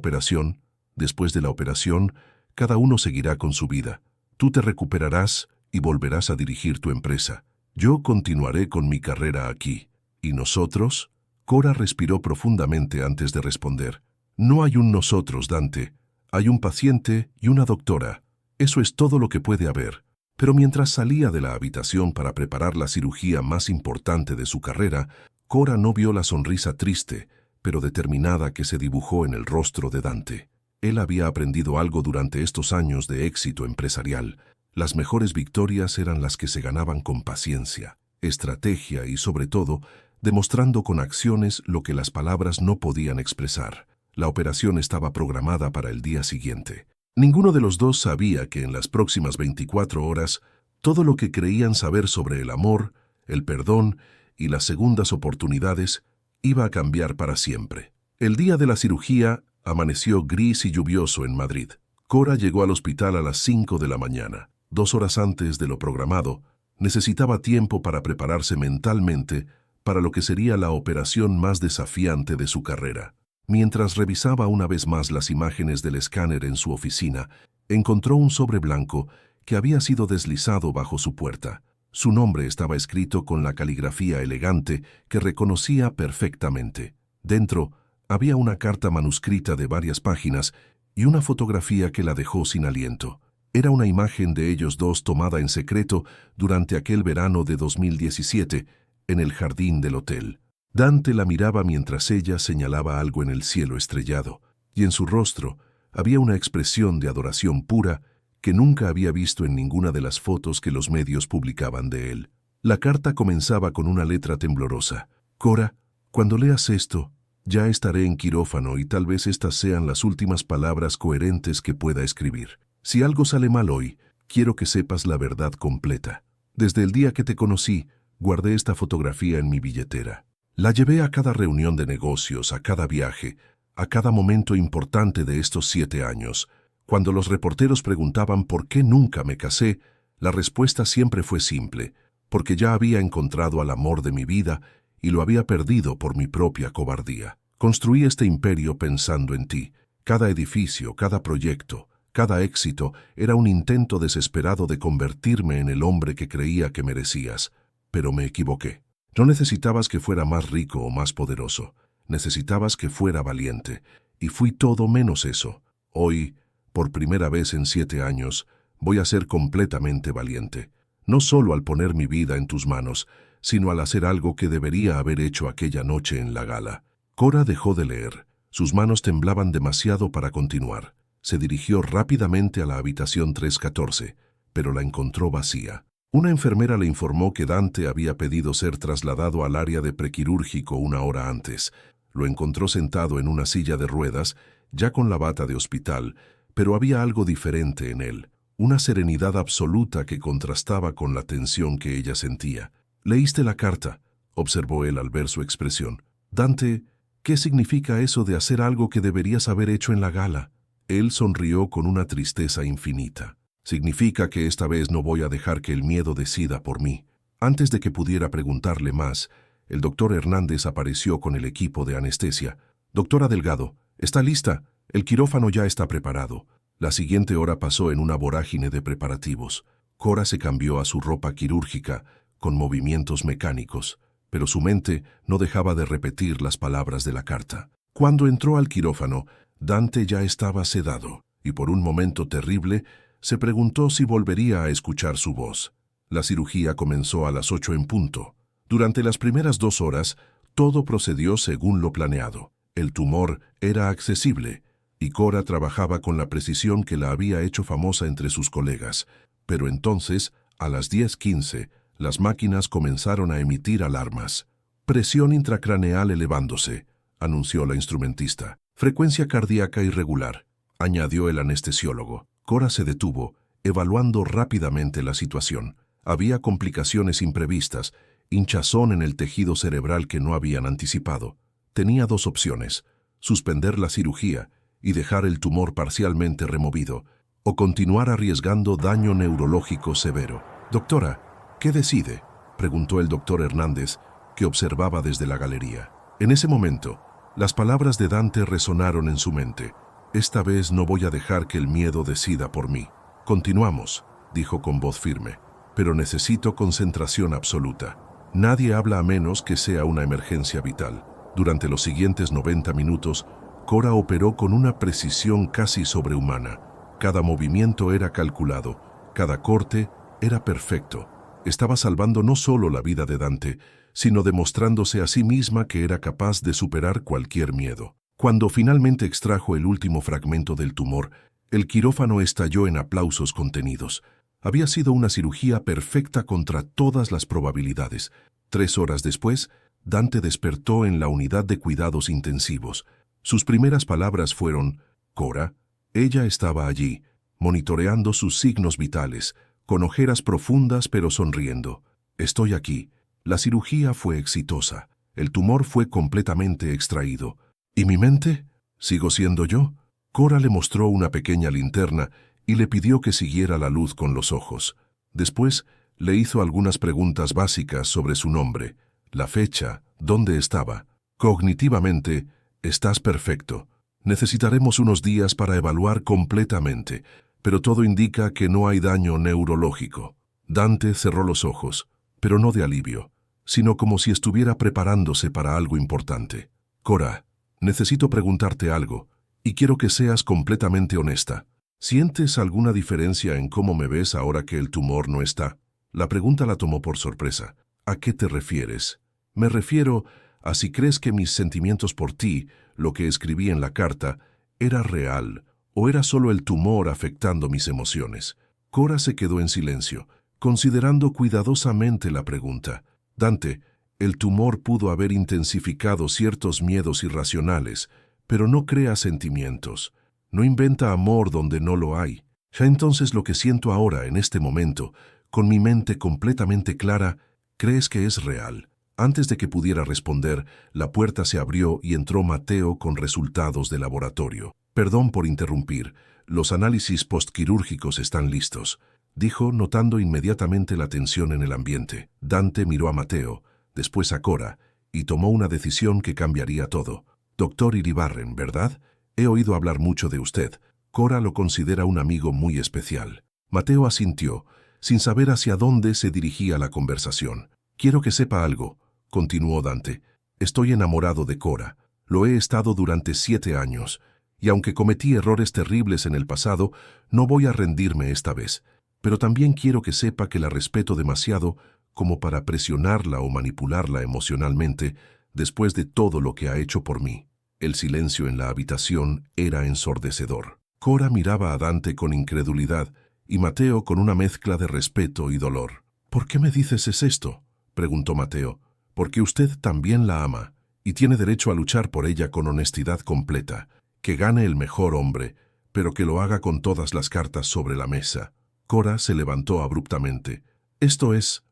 operación, cada uno seguirá con su vida. Tú te recuperarás y volverás a dirigir tu empresa. Yo continuaré con mi carrera aquí. ¿Y nosotros?». Cora respiró profundamente antes de responder. «No hay un nosotros, Dante. Hay un paciente y una doctora. Eso es todo lo que puede haber». Pero mientras salía de la habitación para preparar la cirugía más importante de su carrera, Cora no vio la sonrisa triste, pero determinada que se dibujó en el rostro de Dante. Él había aprendido algo durante estos años de éxito empresarial. Las mejores victorias eran las que se ganaban con paciencia, estrategia y, sobre todo, demostrando con acciones lo que las palabras no podían expresar. La operación estaba programada para el día siguiente. Ninguno de los dos sabía que en las próximas 24 horas, todo lo que creían saber sobre el amor, el perdón y las segundas oportunidades iba a cambiar para siempre. El día de la cirugía amaneció gris y lluvioso en Madrid. Cora llegó al hospital a las 5 de la mañana. 2 horas antes de lo programado, necesitaba tiempo para prepararse mentalmente para lo que sería la operación más desafiante de su carrera. Mientras revisaba una vez más las imágenes del escáner en su oficina, encontró un sobre blanco que había sido deslizado bajo su puerta. Su nombre estaba escrito con la caligrafía elegante que reconocía perfectamente. Dentro había una carta manuscrita de varias páginas y una fotografía que la dejó sin aliento. Era una imagen de ellos dos tomada en secreto durante aquel verano de 2017 en el jardín del hotel. Dante la miraba mientras ella señalaba algo en el cielo estrellado, y en su rostro había una expresión de adoración pura que nunca había visto en ninguna de las fotos que los medios publicaban de él. La carta comenzaba con una letra temblorosa. «Cora, cuando leas esto, ya estaré en quirófano y tal vez estas sean las últimas palabras coherentes que pueda escribir. Si algo sale mal hoy, quiero que sepas la verdad completa. Desde el día que te conocí, guardé esta fotografía en mi billetera. La llevé a cada reunión de negocios, a cada viaje, a cada momento importante de estos 7 años. Cuando los reporteros preguntaban por qué nunca me casé, la respuesta siempre fue simple, porque ya había encontrado al amor de mi vida y lo había perdido por mi propia cobardía. Construí este imperio pensando en ti. Cada edificio, cada proyecto, Cada éxito era un intento desesperado de convertirme en el hombre que creía que merecías. Pero me equivoqué. No necesitabas que fuera más rico o más poderoso. Necesitabas que fuera valiente. Y fui todo menos eso. Hoy, por primera vez en 7 años, voy a ser completamente valiente. No solo al poner mi vida en tus manos, sino al hacer algo que debería haber hecho aquella noche en la gala. Cora dejó de leer. Sus manos temblaban demasiado para continuar. Se dirigió rápidamente a la habitación 314, pero la encontró vacía. Una enfermera le informó que Dante había pedido ser trasladado al área de prequirúrgico 1 hora antes. Lo encontró sentado en una silla de ruedas, ya con la bata de hospital, pero había algo diferente en él, una serenidad absoluta que contrastaba con la tensión que ella sentía. «¿Leíste la carta?», observó él al ver su expresión. «Dante, ¿qué significa eso de hacer algo que deberías haber hecho en la gala?». Él sonrió con una tristeza infinita. «Significa que esta vez no voy a dejar que el miedo decida por mí». Antes de que pudiera preguntarle más, el doctor Hernández apareció con el equipo de anestesia. «Doctora Delgado, ¿está lista? El quirófano ya está preparado». La siguiente hora pasó en una vorágine de preparativos. Cora se cambió a su ropa quirúrgica, con movimientos mecánicos, pero su mente no dejaba de repetir las palabras de la carta. Cuando entró al quirófano, Dante ya estaba sedado, y por un momento terrible, se preguntó si volvería a escuchar su voz. La cirugía comenzó a las 8 en punto. Durante las primeras 2 horas, todo procedió según lo planeado. El tumor era accesible, y Cora trabajaba con la precisión que la había hecho famosa entre sus colegas. Pero entonces, a las 10:15, las máquinas comenzaron a emitir alarmas. «Presión intracraneal elevándose», anunció la instrumentista. «Frecuencia cardíaca irregular», añadió el anestesiólogo. Cora se detuvo, evaluando rápidamente la situación. Había complicaciones imprevistas, hinchazón en el tejido cerebral que no habían anticipado. Tenía 2 opciones: suspender la cirugía y dejar el tumor parcialmente removido, o continuar arriesgando daño neurológico severo. «Doctora, ¿qué decide?», preguntó el doctor Hernández, que observaba desde la galería. En ese momento, las palabras de Dante resonaron en su mente. «Esta vez no voy a dejar que el miedo decida por mí». «Continuamos», dijo con voz firme, «pero necesito concentración absoluta. Nadie habla a menos que sea una emergencia vital». Durante los siguientes 90 minutos, Cora operó con una precisión casi sobrehumana. Cada movimiento era calculado, cada corte era perfecto. Estaba salvando no solo la vida de Dante, sino demostrándose a sí misma que era capaz de superar cualquier miedo. Cuando finalmente extrajo el último fragmento del tumor, el quirófano estalló en aplausos contenidos. Había sido una cirugía perfecta contra todas las probabilidades. 3 horas después, Dante despertó en la unidad de cuidados intensivos. Sus primeras palabras fueron: «Cora». Ella estaba allí, monitoreando sus signos vitales, con ojeras profundas pero sonriendo. «Estoy aquí». La cirugía fue exitosa. El tumor fue completamente extraído. ¿Y mi mente? ¿Sigo siendo yo? Cora le mostró una pequeña linterna y le pidió que siguiera la luz con los ojos. Después, le hizo algunas preguntas básicas sobre su nombre, la fecha, dónde estaba. «Cognitivamente, estás perfecto. Necesitaremos unos días para evaluar completamente, pero todo indica que no hay daño neurológico». Dante cerró los ojos, pero no de alivio, sino como si estuviera preparándose para algo importante. «Cora, necesito preguntarte algo, y quiero que seas completamente honesta. ¿Sientes alguna diferencia en cómo me ves ahora que el tumor no está?». La pregunta la tomó por sorpresa. «¿A qué te refieres?». «Me refiero a si crees que mis sentimientos por ti, lo que escribí en la carta, era real, o era solo el tumor afectando mis emociones». Cora se quedó en silencio, considerando cuidadosamente la pregunta. «Dante, el tumor pudo haber intensificado ciertos miedos irracionales, pero no crea sentimientos. No inventa amor donde no lo hay. Ya entonces lo que siento ahora, en este momento, con mi mente completamente clara, ¿crees que es real?». Antes de que pudiera responder, la puerta se abrió y entró Mateo con resultados de laboratorio. «Perdón por interrumpir, los análisis postquirúrgicos están listos», dijo, notando inmediatamente la tensión en el ambiente. Dante miró a Mateo, después a Cora, y tomó una decisión que cambiaría todo. «Doctor Iribarren, ¿verdad? He oído hablar mucho de usted. Cora lo considera un amigo muy especial. Mateo asintió, sin saber hacia dónde se dirigía la conversación. Quiero que sepa algo, continuó Dante. Estoy enamorado de Cora. Lo he estado durante 7 años, y aunque cometí errores terribles en el pasado, no voy a rendirme esta vez. Pero también quiero que sepa que la respeto demasiado como para presionarla o manipularla emocionalmente después de todo lo que ha hecho por mí. El silencio en la habitación era ensordecedor. Cora miraba a Dante con incredulidad y Mateo con una mezcla de respeto y dolor. ¿Por qué me dices esto?, preguntó Mateo. Porque usted también la ama y tiene derecho a luchar por ella con honestidad completa. Que gane el mejor hombre, pero que lo haga con todas las cartas sobre la mesa. Cora se levantó abruptamente. Esto es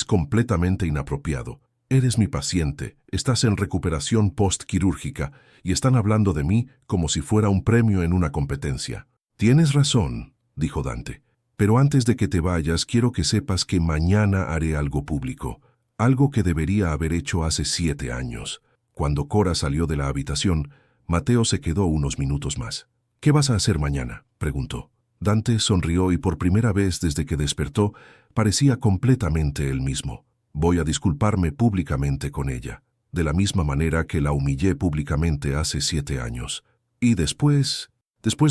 completamente inapropiado. Eres mi paciente, estás en recuperación postquirúrgica y están hablando de mí como si fuera un premio en una competencia. Tienes razón, dijo Dante, pero antes de que te vayas quiero que sepas que mañana haré algo público, algo que debería haber hecho hace 7 años. Cuando Cora salió de la habitación, Mateo se quedó unos minutos más. ¿Qué vas a hacer mañana?, preguntó. Dante sonrió y por primera vez desde que despertó parecía completamente el mismo. Voy a disculparme públicamente con ella, de la misma manera que la humillé públicamente hace 7 años. Y después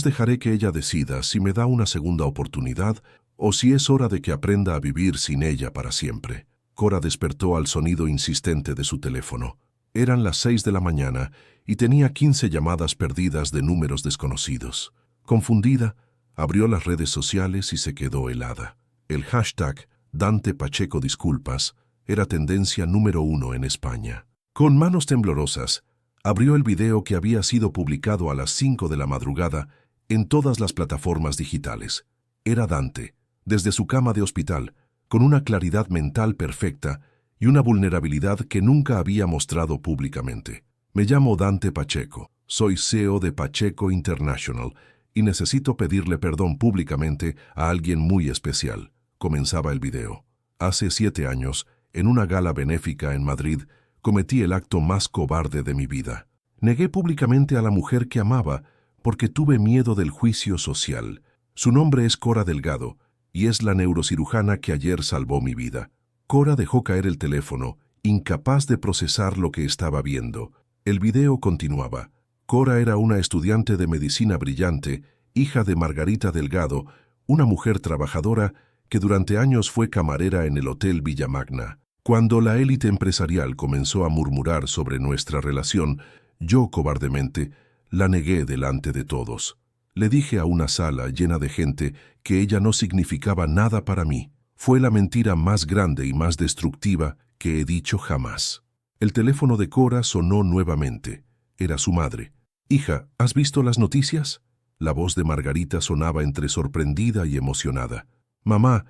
dejaré que ella decida si me da una segunda oportunidad o si es hora de que aprenda a vivir sin ella para siempre. Cora despertó al sonido insistente de su teléfono. Eran las 6 de la mañana y tenía 15 llamadas perdidas de números desconocidos. Confundida, abrió las redes sociales y se quedó helada. El hashtag Dante Pacheco Disculpas era tendencia número 1 en España. Con manos temblorosas, abrió el video que había sido publicado a las 5 de la madrugada en todas las plataformas digitales. Era Dante, desde su cama de hospital, con una claridad mental perfecta y una vulnerabilidad que nunca había mostrado públicamente. Me llamo Dante Pacheco, soy CEO de Pacheco International y necesito pedirle perdón públicamente a alguien muy especial, comenzaba el video. Hace 7 años, en una gala benéfica en Madrid, cometí el acto más cobarde de mi vida. Negué públicamente a la mujer que amaba porque tuve miedo del juicio social. Su nombre es Cora Delgado y es la neurocirujana que ayer salvó mi vida. Cora dejó caer el teléfono, incapaz de procesar lo que estaba viendo. El video continuaba. Cora era una estudiante de medicina brillante, hija de Margarita Delgado, una mujer trabajadora que durante años fue camarera en el Hotel Villamagna. Cuando la élite empresarial comenzó a murmurar sobre nuestra relación, yo cobardemente la negué delante de todos. Le dije a una sala llena de gente que ella no significaba nada para mí. Fue la mentira más grande y más destructiva que he dicho jamás. El teléfono de Cora sonó nuevamente. Era su madre. «Hija, ¿has visto las noticias?». La voz de Margarita sonaba entre sorprendida y emocionada. «Mamá,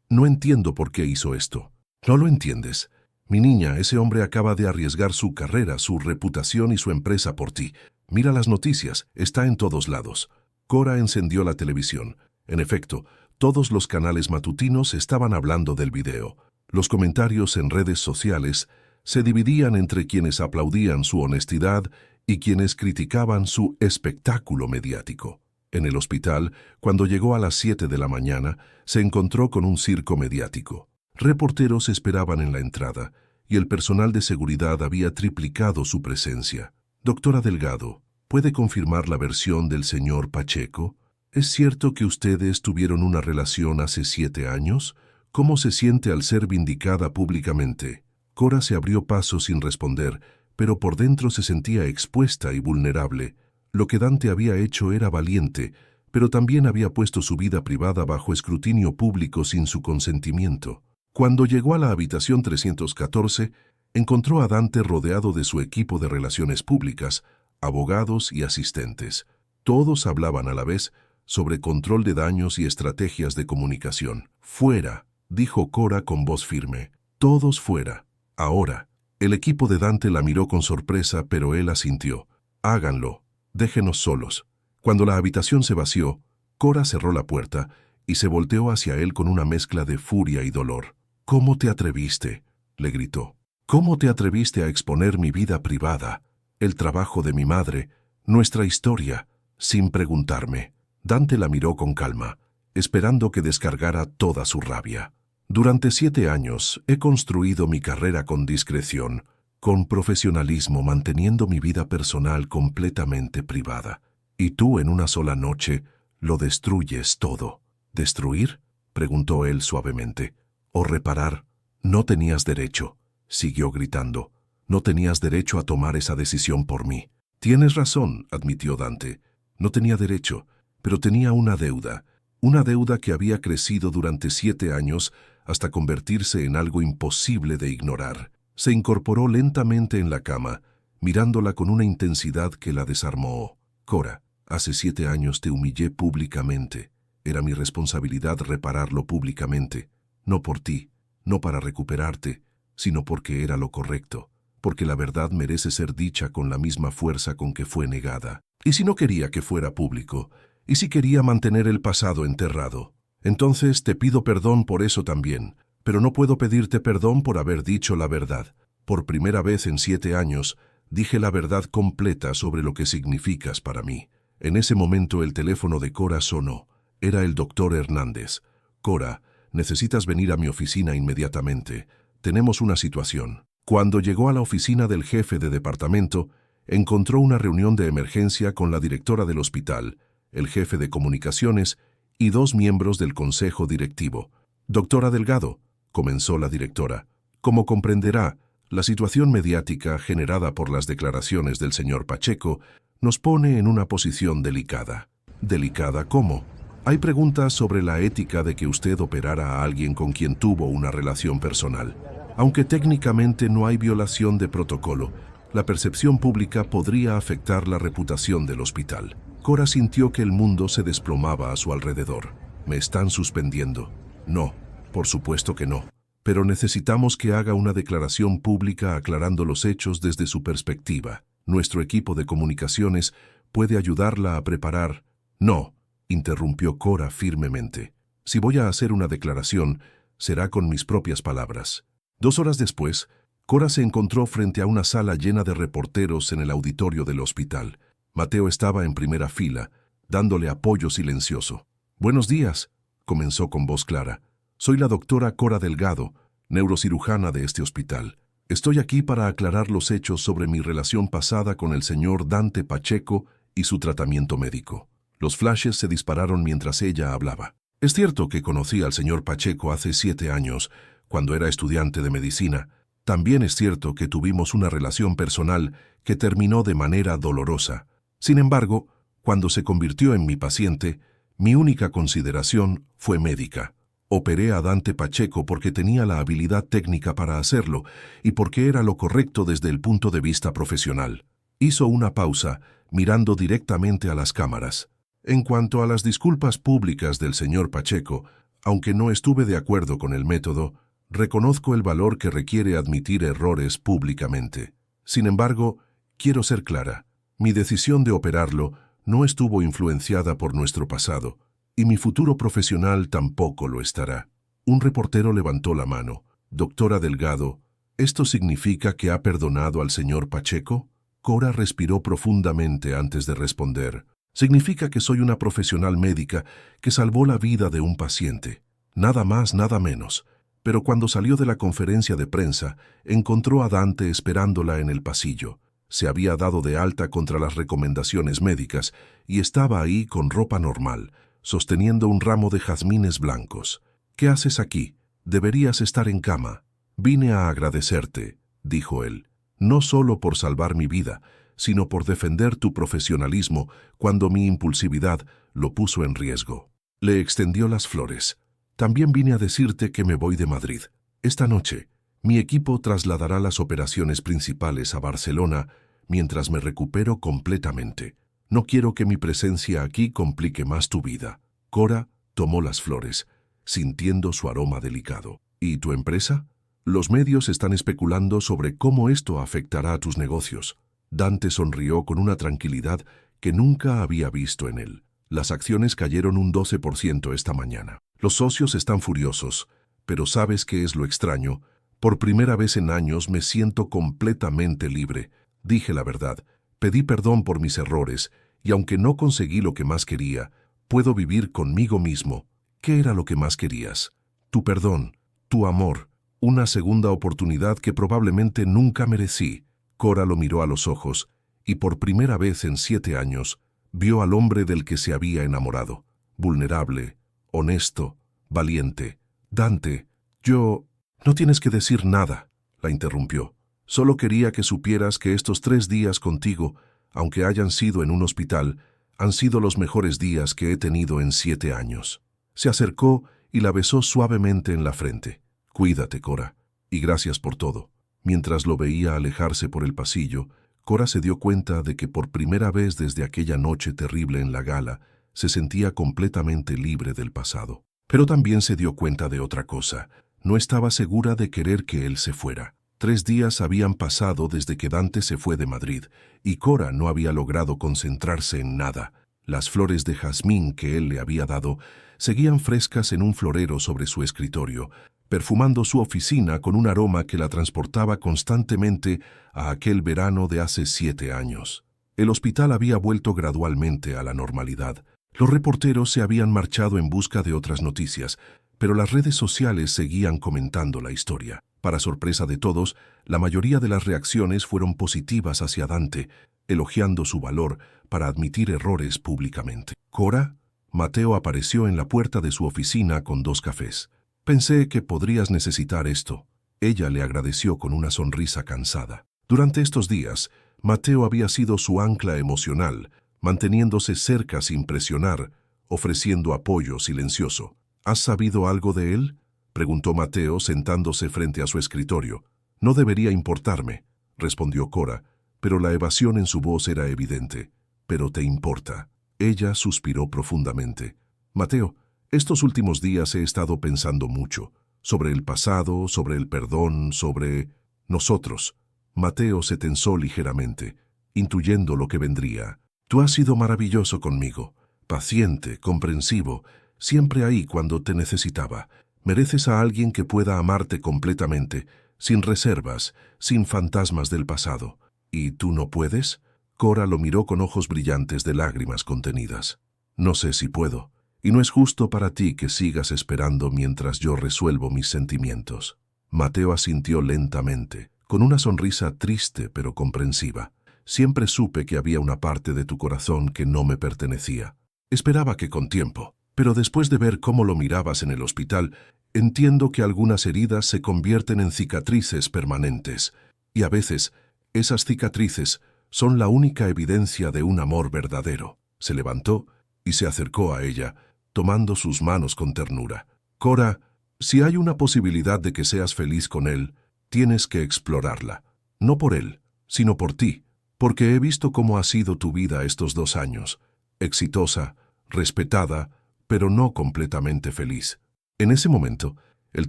no entiendo por qué hizo esto». «¿No lo entiendes? Mi niña, ese hombre acaba de arriesgar su carrera, su reputación y su empresa por ti. Mira las noticias, está en todos lados». Cora encendió la televisión. En efecto, todos los canales matutinos estaban hablando del video. Los comentarios en redes sociales se dividían entre quienes aplaudían su honestidad y quienes criticaban su espectáculo mediático. En el hospital, cuando llegó a las 7 de la mañana, se encontró con un circo mediático. Reporteros esperaban en la entrada y el personal de seguridad había triplicado su presencia. «Doctora Delgado, ¿puede confirmar la versión del señor Pacheco? ¿Es cierto que ustedes tuvieron una relación hace 7 años? ¿Cómo se siente al ser vindicada públicamente?». Cora se abrió paso sin responder, pero por dentro se sentía expuesta y vulnerable. Lo que Dante había hecho era valiente, pero también había puesto su vida privada bajo escrutinio público sin su consentimiento. Cuando llegó a la habitación 314, encontró a Dante rodeado de su equipo de relaciones públicas, abogados y asistentes. Todos hablaban a la vez sobre control de daños y estrategias de comunicación. «Fuera», dijo Cora con voz firme. «Todos fuera. Ahora». El equipo de Dante la miró con sorpresa, pero él asintió. «Háganlo. Déjenos solos». Cuando la habitación se vació, Cora cerró la puerta y se volteó hacia él con una mezcla de furia y dolor. «¿Cómo te atreviste?», le gritó. «¿Cómo te atreviste a exponer mi vida privada, el trabajo de mi madre, nuestra historia, sin preguntarme. Dante la miró con calma, esperando que descargara toda su rabia. Durante 7 años he construido mi carrera con discreción, con profesionalismo, manteniendo mi vida personal completamente privada. Y tú en una sola noche lo destruyes todo. ¿Destruir?, preguntó él suavemente. ¿O reparar? No tenías derecho, siguió gritando. No tenías derecho a tomar esa decisión por mí. Tienes razón, admitió Dante. No tenía derecho, pero tenía una deuda que había crecido durante 7 años hasta convertirse en algo imposible de ignorar. Se incorporó lentamente en la cama, mirándola con una intensidad que la desarmó. Cora, hace 7 años te humillé públicamente. Era mi responsabilidad repararlo públicamente, no por ti, no para recuperarte, sino porque era lo correcto, porque la verdad merece ser dicha con la misma fuerza con que fue negada. ¿Y si no quería que fuera público? ¿Y si quería mantener el pasado enterrado? Entonces te pido perdón por eso también, pero no puedo pedirte perdón por haber dicho la verdad. Por primera vez en 7 años, dije la verdad completa sobre lo que significas para mí. En ese momento el teléfono de Cora sonó. Era el doctor Hernández. Cora, necesitas venir a mi oficina inmediatamente. Tenemos una situación. Cuando llegó a la oficina del jefe de departamento, encontró una reunión de emergencia con la directora del hospital, el jefe de comunicaciones y 2 miembros del consejo directivo. Doctora Delgado, comenzó la directora, como comprenderá, la situación mediática generada por las declaraciones del señor Pacheco nos pone en una posición delicada. ¿Delicada cómo? Hay preguntas sobre la ética de que usted operara a alguien con quien tuvo una relación personal. Aunque técnicamente no hay violación de protocolo, la percepción pública podría afectar la reputación del hospital. Cora sintió que el mundo se desplomaba a su alrededor. ¿Me están suspendiendo? No, por supuesto que no. Pero necesitamos que haga una declaración pública aclarando los hechos desde su perspectiva. Nuestro equipo de comunicaciones puede ayudarla a preparar. No, interrumpió Cora firmemente. Si voy a hacer una declaración, será con mis propias palabras. 2 horas después, Cora se encontró frente a una sala llena de reporteros en el auditorio del hospital. Mateo estaba en primera fila, dándole apoyo silencioso. «Buenos días», comenzó con voz clara. «Soy la doctora Cora Delgado, neurocirujana de este hospital. Estoy aquí para aclarar los hechos sobre mi relación pasada con el señor Dante Pacheco y su tratamiento médico». Los flashes se dispararon mientras ella hablaba. «Es cierto que conocí al señor Pacheco hace 7 años, cuando era estudiante de medicina. También es cierto que tuvimos una relación personal que terminó de manera dolorosa. Sin embargo, cuando se convirtió en mi paciente, mi única consideración fue médica. Operé a Dante Pacheco porque tenía la habilidad técnica para hacerlo y porque era lo correcto desde el punto de vista profesional». Hizo una pausa, mirando directamente a las cámaras. «En cuanto a las disculpas públicas del señor Pacheco, aunque no estuve de acuerdo con el método, reconozco el valor que requiere admitir errores públicamente. Sin embargo, quiero ser clara. Mi decisión de operarlo no estuvo influenciada por nuestro pasado, y mi futuro profesional tampoco lo estará». Un reportero levantó la mano. «Doctora Delgado, ¿esto significa que ha perdonado al señor Pacheco?» Cora respiró profundamente antes de responder. «Significa que soy una profesional médica que salvó la vida de un paciente. Nada más, nada menos». Pero cuando salió de la conferencia de prensa, encontró a Dante esperándola en el pasillo. Se había dado de alta contra las recomendaciones médicas y estaba ahí con ropa normal, sosteniendo un ramo de jazmines blancos. «¿Qué haces aquí? Deberías estar en cama». «Vine a agradecerte», dijo él, «no solo por salvar mi vida, sino por defender tu profesionalismo cuando mi impulsividad lo puso en riesgo». Le extendió las flores. «También vine a decirte que me voy de Madrid. Esta noche, mi equipo trasladará las operaciones principales a Barcelona mientras me recupero completamente. No quiero que mi presencia aquí complique más tu vida». Cora tomó las flores, sintiendo su aroma delicado. «¿Y tu empresa? Los medios están especulando sobre cómo esto afectará a tus negocios». Dante sonrió con una tranquilidad que nunca había visto en él. «Las acciones cayeron un 12% esta mañana. Los socios están furiosos, pero ¿sabes qué es lo extraño? Por primera vez en años me siento completamente libre. Dije la verdad, pedí perdón por mis errores y aunque no conseguí lo que más quería, puedo vivir conmigo mismo. ¿Qué era lo que más querías? Tu perdón, tu amor, una segunda oportunidad que probablemente nunca merecí. Cora lo miró a los ojos, y por primera vez en 7 años, vio al hombre del que se había enamorado. Vulnerable, honesto, valiente. Dante, yo... No tienes que decir nada, la interrumpió. Solo quería que supieras que estos 3 días contigo, aunque hayan sido en un hospital, han sido los mejores días que he tenido en 7 años. Se acercó y la besó suavemente en la frente. Cuídate, Cora, y gracias por todo. Mientras lo veía alejarse por el pasillo, Cora se dio cuenta de que por primera vez desde aquella noche terrible en la gala, se sentía completamente libre del pasado. Pero también se dio cuenta de otra cosa. No estaba segura de querer que él se fuera. 3 días habían pasado desde que Dante se fue de Madrid, y Cora no había logrado concentrarse en nada. Las flores de jazmín que él le había dado seguían frescas en un florero sobre su escritorio, perfumando su oficina con un aroma que la transportaba constantemente a aquel verano de hace 7 años. El hospital había vuelto gradualmente a la normalidad. Los reporteros se habían marchado en busca de otras noticias, pero las redes sociales seguían comentando la historia. Para sorpresa de todos, la mayoría de las reacciones fueron positivas hacia Dante, elogiando su valor para admitir errores públicamente. ¿Cora? Mateo apareció en la puerta de su oficina con 2 cafés. Pensé que podrías necesitar esto. Ella le agradeció con una sonrisa cansada. Durante estos días, Mateo había sido su ancla emocional, manteniéndose cerca sin presionar, ofreciendo apoyo silencioso. ¿Has sabido algo de él?, preguntó Mateo sentándose frente a su escritorio. No debería importarme, respondió Cora, pero la evasión en su voz era evidente. ¿Pero te importa? Ella suspiró profundamente. Mateo, estos últimos días he estado pensando mucho, sobre el pasado, sobre el perdón, sobre... nosotros. Mateo se tensó ligeramente, intuyendo lo que vendría. Tú has sido maravilloso conmigo, paciente, comprensivo, siempre ahí cuando te necesitaba. Mereces a alguien que pueda amarte completamente, sin reservas, sin fantasmas del pasado. ¿Y tú no puedes? Cora lo miró con ojos brillantes de lágrimas contenidas. No sé si puedo, y no es justo para ti que sigas esperando mientras yo resuelvo mis sentimientos. Mateo asintió lentamente, con una sonrisa triste pero comprensiva. Siempre supe que había una parte de tu corazón que no me pertenecía. Esperaba que con tiempo. Pero después de ver cómo lo mirabas en el hospital, entiendo que algunas heridas se convierten en cicatrices permanentes, y a veces esas cicatrices son la única evidencia de un amor verdadero. Se levantó y se acercó a ella, tomando sus manos con ternura. Cora, si hay una posibilidad de que seas feliz con él, tienes que explorarla. No por él, sino por ti, porque he visto cómo ha sido tu vida estos 2 años. Exitosa, respetada, pero no completamente feliz. En ese momento, el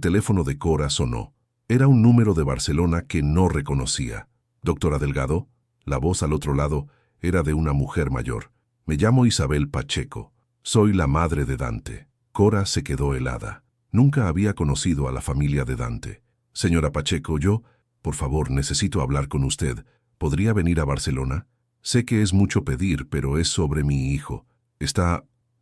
teléfono de Cora sonó. Era un número de Barcelona que no reconocía. «Doctora Delgado», la voz al otro lado era de una mujer mayor. «Me llamo Isabel Pacheco. Soy la madre de Dante». Cora se quedó helada. Nunca había conocido a la familia de Dante. «Señora Pacheco, por favor, necesito hablar con usted. ¿Podría venir a Barcelona? Sé que es mucho pedir, pero es sobre mi hijo.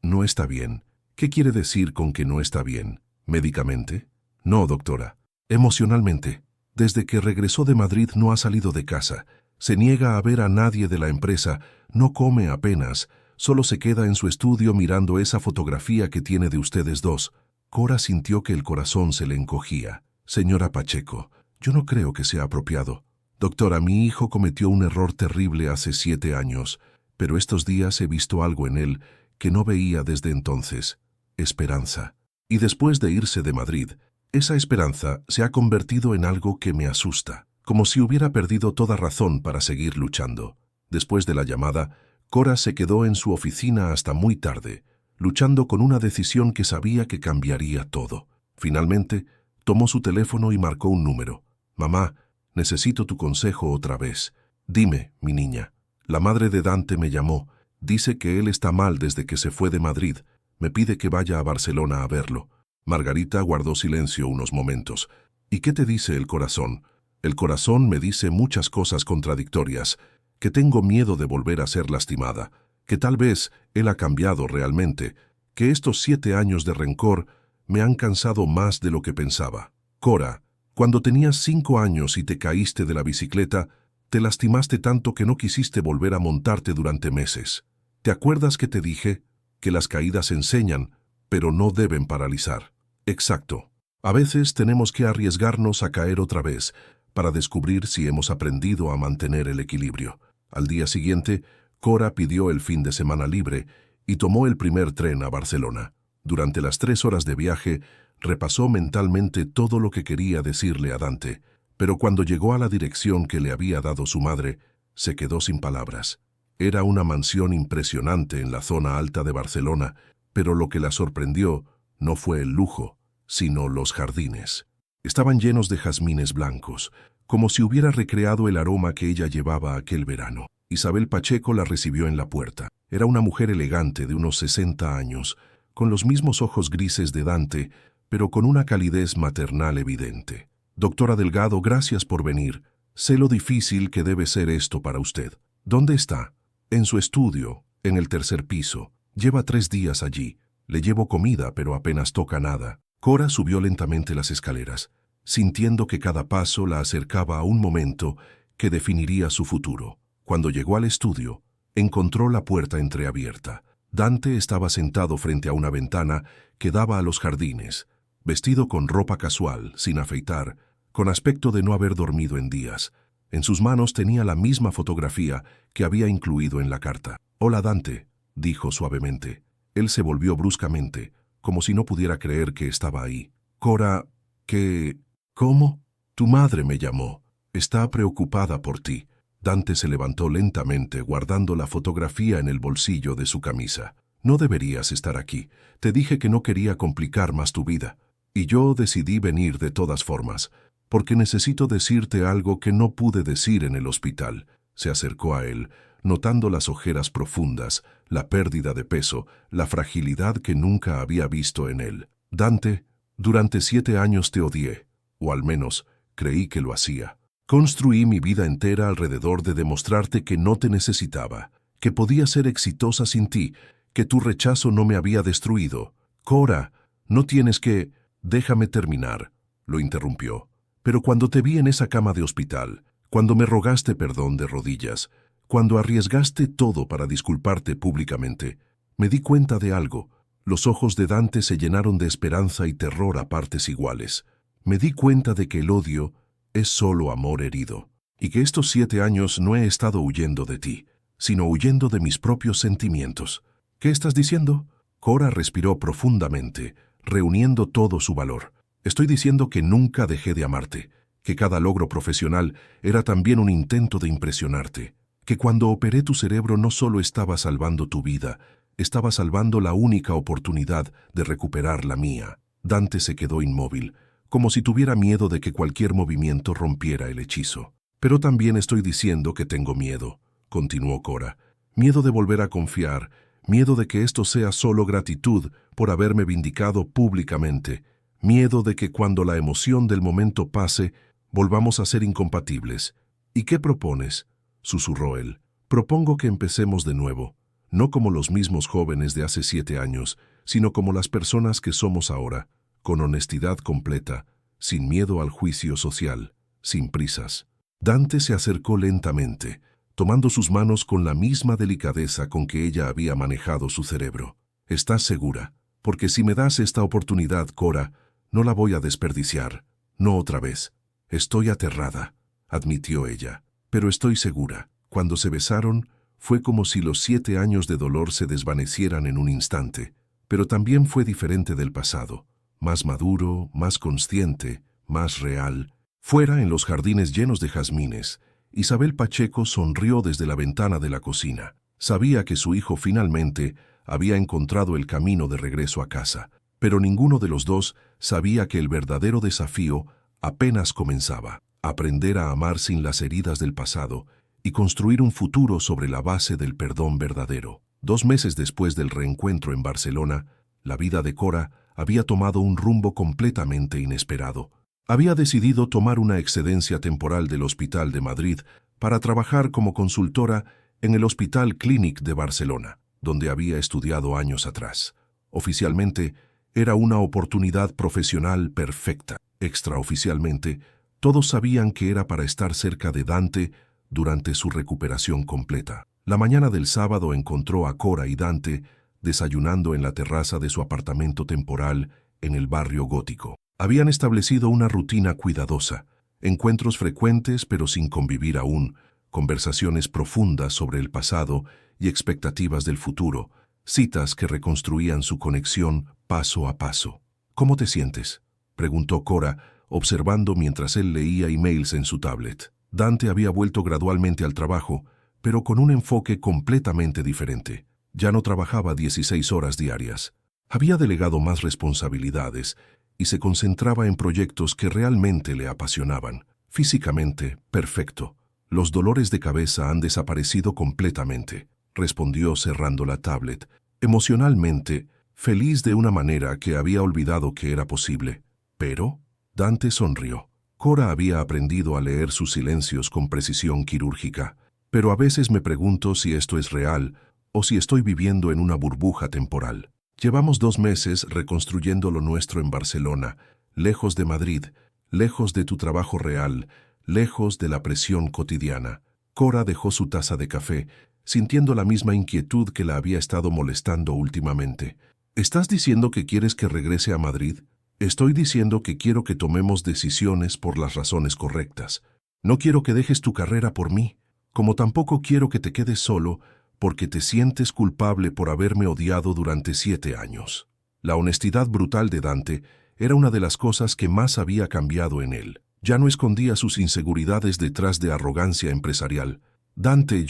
No está bien». «¿Qué quiere decir con que no está bien? ¿Médicamente?» «No, doctora. Emocionalmente. Desde que regresó de Madrid no ha salido de casa. Se niega a ver a nadie de la empresa, no come apenas, solo se queda en su estudio mirando esa fotografía que tiene de ustedes 2. Cora sintió que el corazón se le encogía. «Señora Pacheco, yo no creo que sea apropiado. Doctora, mi hijo cometió un error terrible hace 7 años, pero estos días he visto algo en él que no veía desde entonces. Esperanza. Y después de irse de Madrid, esa esperanza se ha convertido en algo que me asusta, como si hubiera perdido toda razón para seguir luchando». Después de la llamada, Cora se quedó en su oficina hasta muy tarde, luchando con una decisión que sabía que cambiaría todo. Finalmente, tomó su teléfono y marcó un número. «Mamá, necesito tu consejo otra vez. Dime, mi niña. La madre de Dante me llamó. Dice que él está mal desde que se fue de Madrid. Me pide que vaya a Barcelona a verlo». Margarita guardó silencio unos momentos. «¿Y qué te dice el corazón?» «El corazón me dice muchas cosas contradictorias, que tengo miedo de volver a ser lastimada, que tal vez él ha cambiado realmente, que estos 7 años de rencor me han cansado más de lo que pensaba. Cora, cuando tenías 5 años y te caíste de la bicicleta, te lastimaste tanto que no quisiste volver a montarte durante meses. ¿Te acuerdas que te dije que las caídas enseñan, pero no deben paralizar? Exacto. A veces tenemos que arriesgarnos a caer otra vez para descubrir si hemos aprendido a mantener el equilibrio. Al día siguiente, Cora pidió el fin de semana libre y tomó el primer tren a Barcelona. Durante las 3 horas de viaje, repasó mentalmente todo lo que quería decirle a Dante, pero cuando llegó a la dirección que le había dado su madre, se quedó sin palabras. Era una mansión impresionante en la zona alta de Barcelona, pero lo que la sorprendió no fue el lujo, sino los jardines. Estaban llenos de jazmines blancos, como si hubiera recreado el aroma que ella llevaba aquel verano. Isabel Pacheco la recibió en la puerta. Era una mujer elegante de unos 60 años, con los mismos ojos grises de Dante, pero con una calidez maternal evidente. Doctora Delgado, gracias por venir. Sé lo difícil que debe ser esto para usted. ¿Dónde está? En su estudio, en el 3er piso. Lleva 3 días allí. Le llevo comida, pero apenas toca nada. Cora subió lentamente las escaleras, sintiendo que cada paso la acercaba a un momento que definiría su futuro. Cuando llegó al estudio, encontró la puerta entreabierta. Dante estaba sentado frente a una ventana que daba a los jardines, vestido con ropa casual, sin afeitar, con aspecto de no haber dormido en días. En sus manos tenía la misma fotografía que había incluido en la carta. «Hola, Dante», dijo suavemente. Él se volvió bruscamente, como si no pudiera creer que estaba ahí. «Cora, ¿qué? ¿Cómo? Tu madre me llamó. Está preocupada por ti». Dante se levantó lentamente, guardando la fotografía en el bolsillo de su camisa. «No deberías estar aquí. Te dije que no quería complicar más tu vida. Y yo decidí venir de todas formas, porque necesito decirte algo que no pude decir en el hospital». Se acercó a él, notando las ojeras profundas, la pérdida de peso, la fragilidad que nunca había visto en él. «Dante, durante 7 años te odié, o al menos creí que lo hacía. Construí mi vida entera alrededor de demostrarte que no te necesitaba, que podía ser exitosa sin ti, que tu rechazo no me había destruido. Cora, no tienes que...» «Déjame terminar», lo interrumpió. «Pero cuando te vi en esa cama de hospital, cuando me rogaste perdón de rodillas, cuando arriesgaste todo para disculparte públicamente, me di cuenta de algo». Los ojos de Dante se llenaron de esperanza y terror a partes iguales. «Me di cuenta de que el odio es solo amor herido, y que estos 7 años no he estado huyendo de ti, sino huyendo de mis propios sentimientos». «¿Qué estás diciendo?». Cora respiró profundamente, reuniendo todo su valor. «Estoy diciendo que nunca dejé de amarte, que cada logro profesional era también un intento de impresionarte, que cuando operé tu cerebro no solo estaba salvando tu vida, estaba salvando la única oportunidad de recuperar la mía». Dante se quedó inmóvil, como si tuviera miedo de que cualquier movimiento rompiera el hechizo. «Pero también estoy diciendo que tengo miedo», continuó Cora. «Miedo de volver a confiar, miedo de que esto sea solo gratitud por haberme vindicado públicamente, miedo de que cuando la emoción del momento pase, volvamos a ser incompatibles». «¿Y qué propones?», susurró él. «Propongo que empecemos de nuevo, no como los mismos jóvenes de hace 7 años, sino como las personas que somos ahora, con honestidad completa, sin miedo al juicio social, sin prisas». Dante se acercó lentamente, tomando sus manos con la misma delicadeza con que ella había manejado su cerebro. «¿Estás segura? Porque si me das esta oportunidad, Cora, no la voy a desperdiciar. No otra vez». «Estoy aterrada», admitió ella, «pero estoy segura». Cuando se besaron, fue como si los 7 años de dolor se desvanecieran en un instante, pero también fue diferente del pasado, más maduro, más consciente, más real. Fuera, en los jardines llenos de jazmines, Isabel Pacheco sonrió desde la ventana de la cocina. Sabía que su hijo finalmente había encontrado el camino de regreso a casa, pero ninguno de los dos sabía que el verdadero desafío apenas comenzaba: aprender a amar sin las heridas del pasado y construir un futuro sobre la base del perdón verdadero. 2 meses después del reencuentro en Barcelona, la vida de Cora había tomado un rumbo completamente inesperado. Había decidido tomar una excedencia temporal del Hospital de Madrid para trabajar como consultora en el Hospital Clínic de Barcelona. donde había estudiado años atrás. Oficialmente, era una oportunidad profesional perfecta. Extraoficialmente, todos sabían que era para estar cerca de Dante durante su recuperación completa. La mañana del sábado encontró a Cora y Dante desayunando en la terraza de su apartamento temporal en el barrio gótico. Habían establecido una rutina cuidadosa, encuentros frecuentes pero sin convivir aún, conversaciones profundas sobre el pasado y expectativas del futuro, citas que reconstruían su conexión paso a paso. ¿Cómo te sientes?, preguntó Cora, observando mientras él leía emails en su tablet. Dante había vuelto gradualmente al trabajo, pero con un enfoque completamente diferente. Ya no trabajaba 16 horas diarias. Había delegado más responsabilidades y se concentraba en proyectos que realmente le apasionaban. Físicamente, perfecto. Los dolores de cabeza han desaparecido completamente, respondió cerrando la tablet. Emocionalmente, feliz de una manera que había olvidado que era posible. Pero, Dante sonrió. Cora había aprendido a leer sus silencios con precisión quirúrgica. Pero a veces me pregunto si esto es real o si estoy viviendo en una burbuja temporal. Llevamos 2 meses reconstruyendo lo nuestro en Barcelona, lejos de Madrid, lejos de tu trabajo real, lejos de la presión cotidiana. Cora dejó su taza de café, sintiendo la misma inquietud que la había estado molestando últimamente. ¿Estás diciendo que quieres que regrese a Madrid? Estoy diciendo que quiero que tomemos decisiones por las razones correctas. No quiero que dejes tu carrera por mí, como tampoco quiero que te quedes solo porque te sientes culpable por haberme odiado durante 7 años. La honestidad brutal de Dante era una de las cosas que más había cambiado en él. Ya no escondía sus inseguridades detrás de arrogancia empresarial. Dante,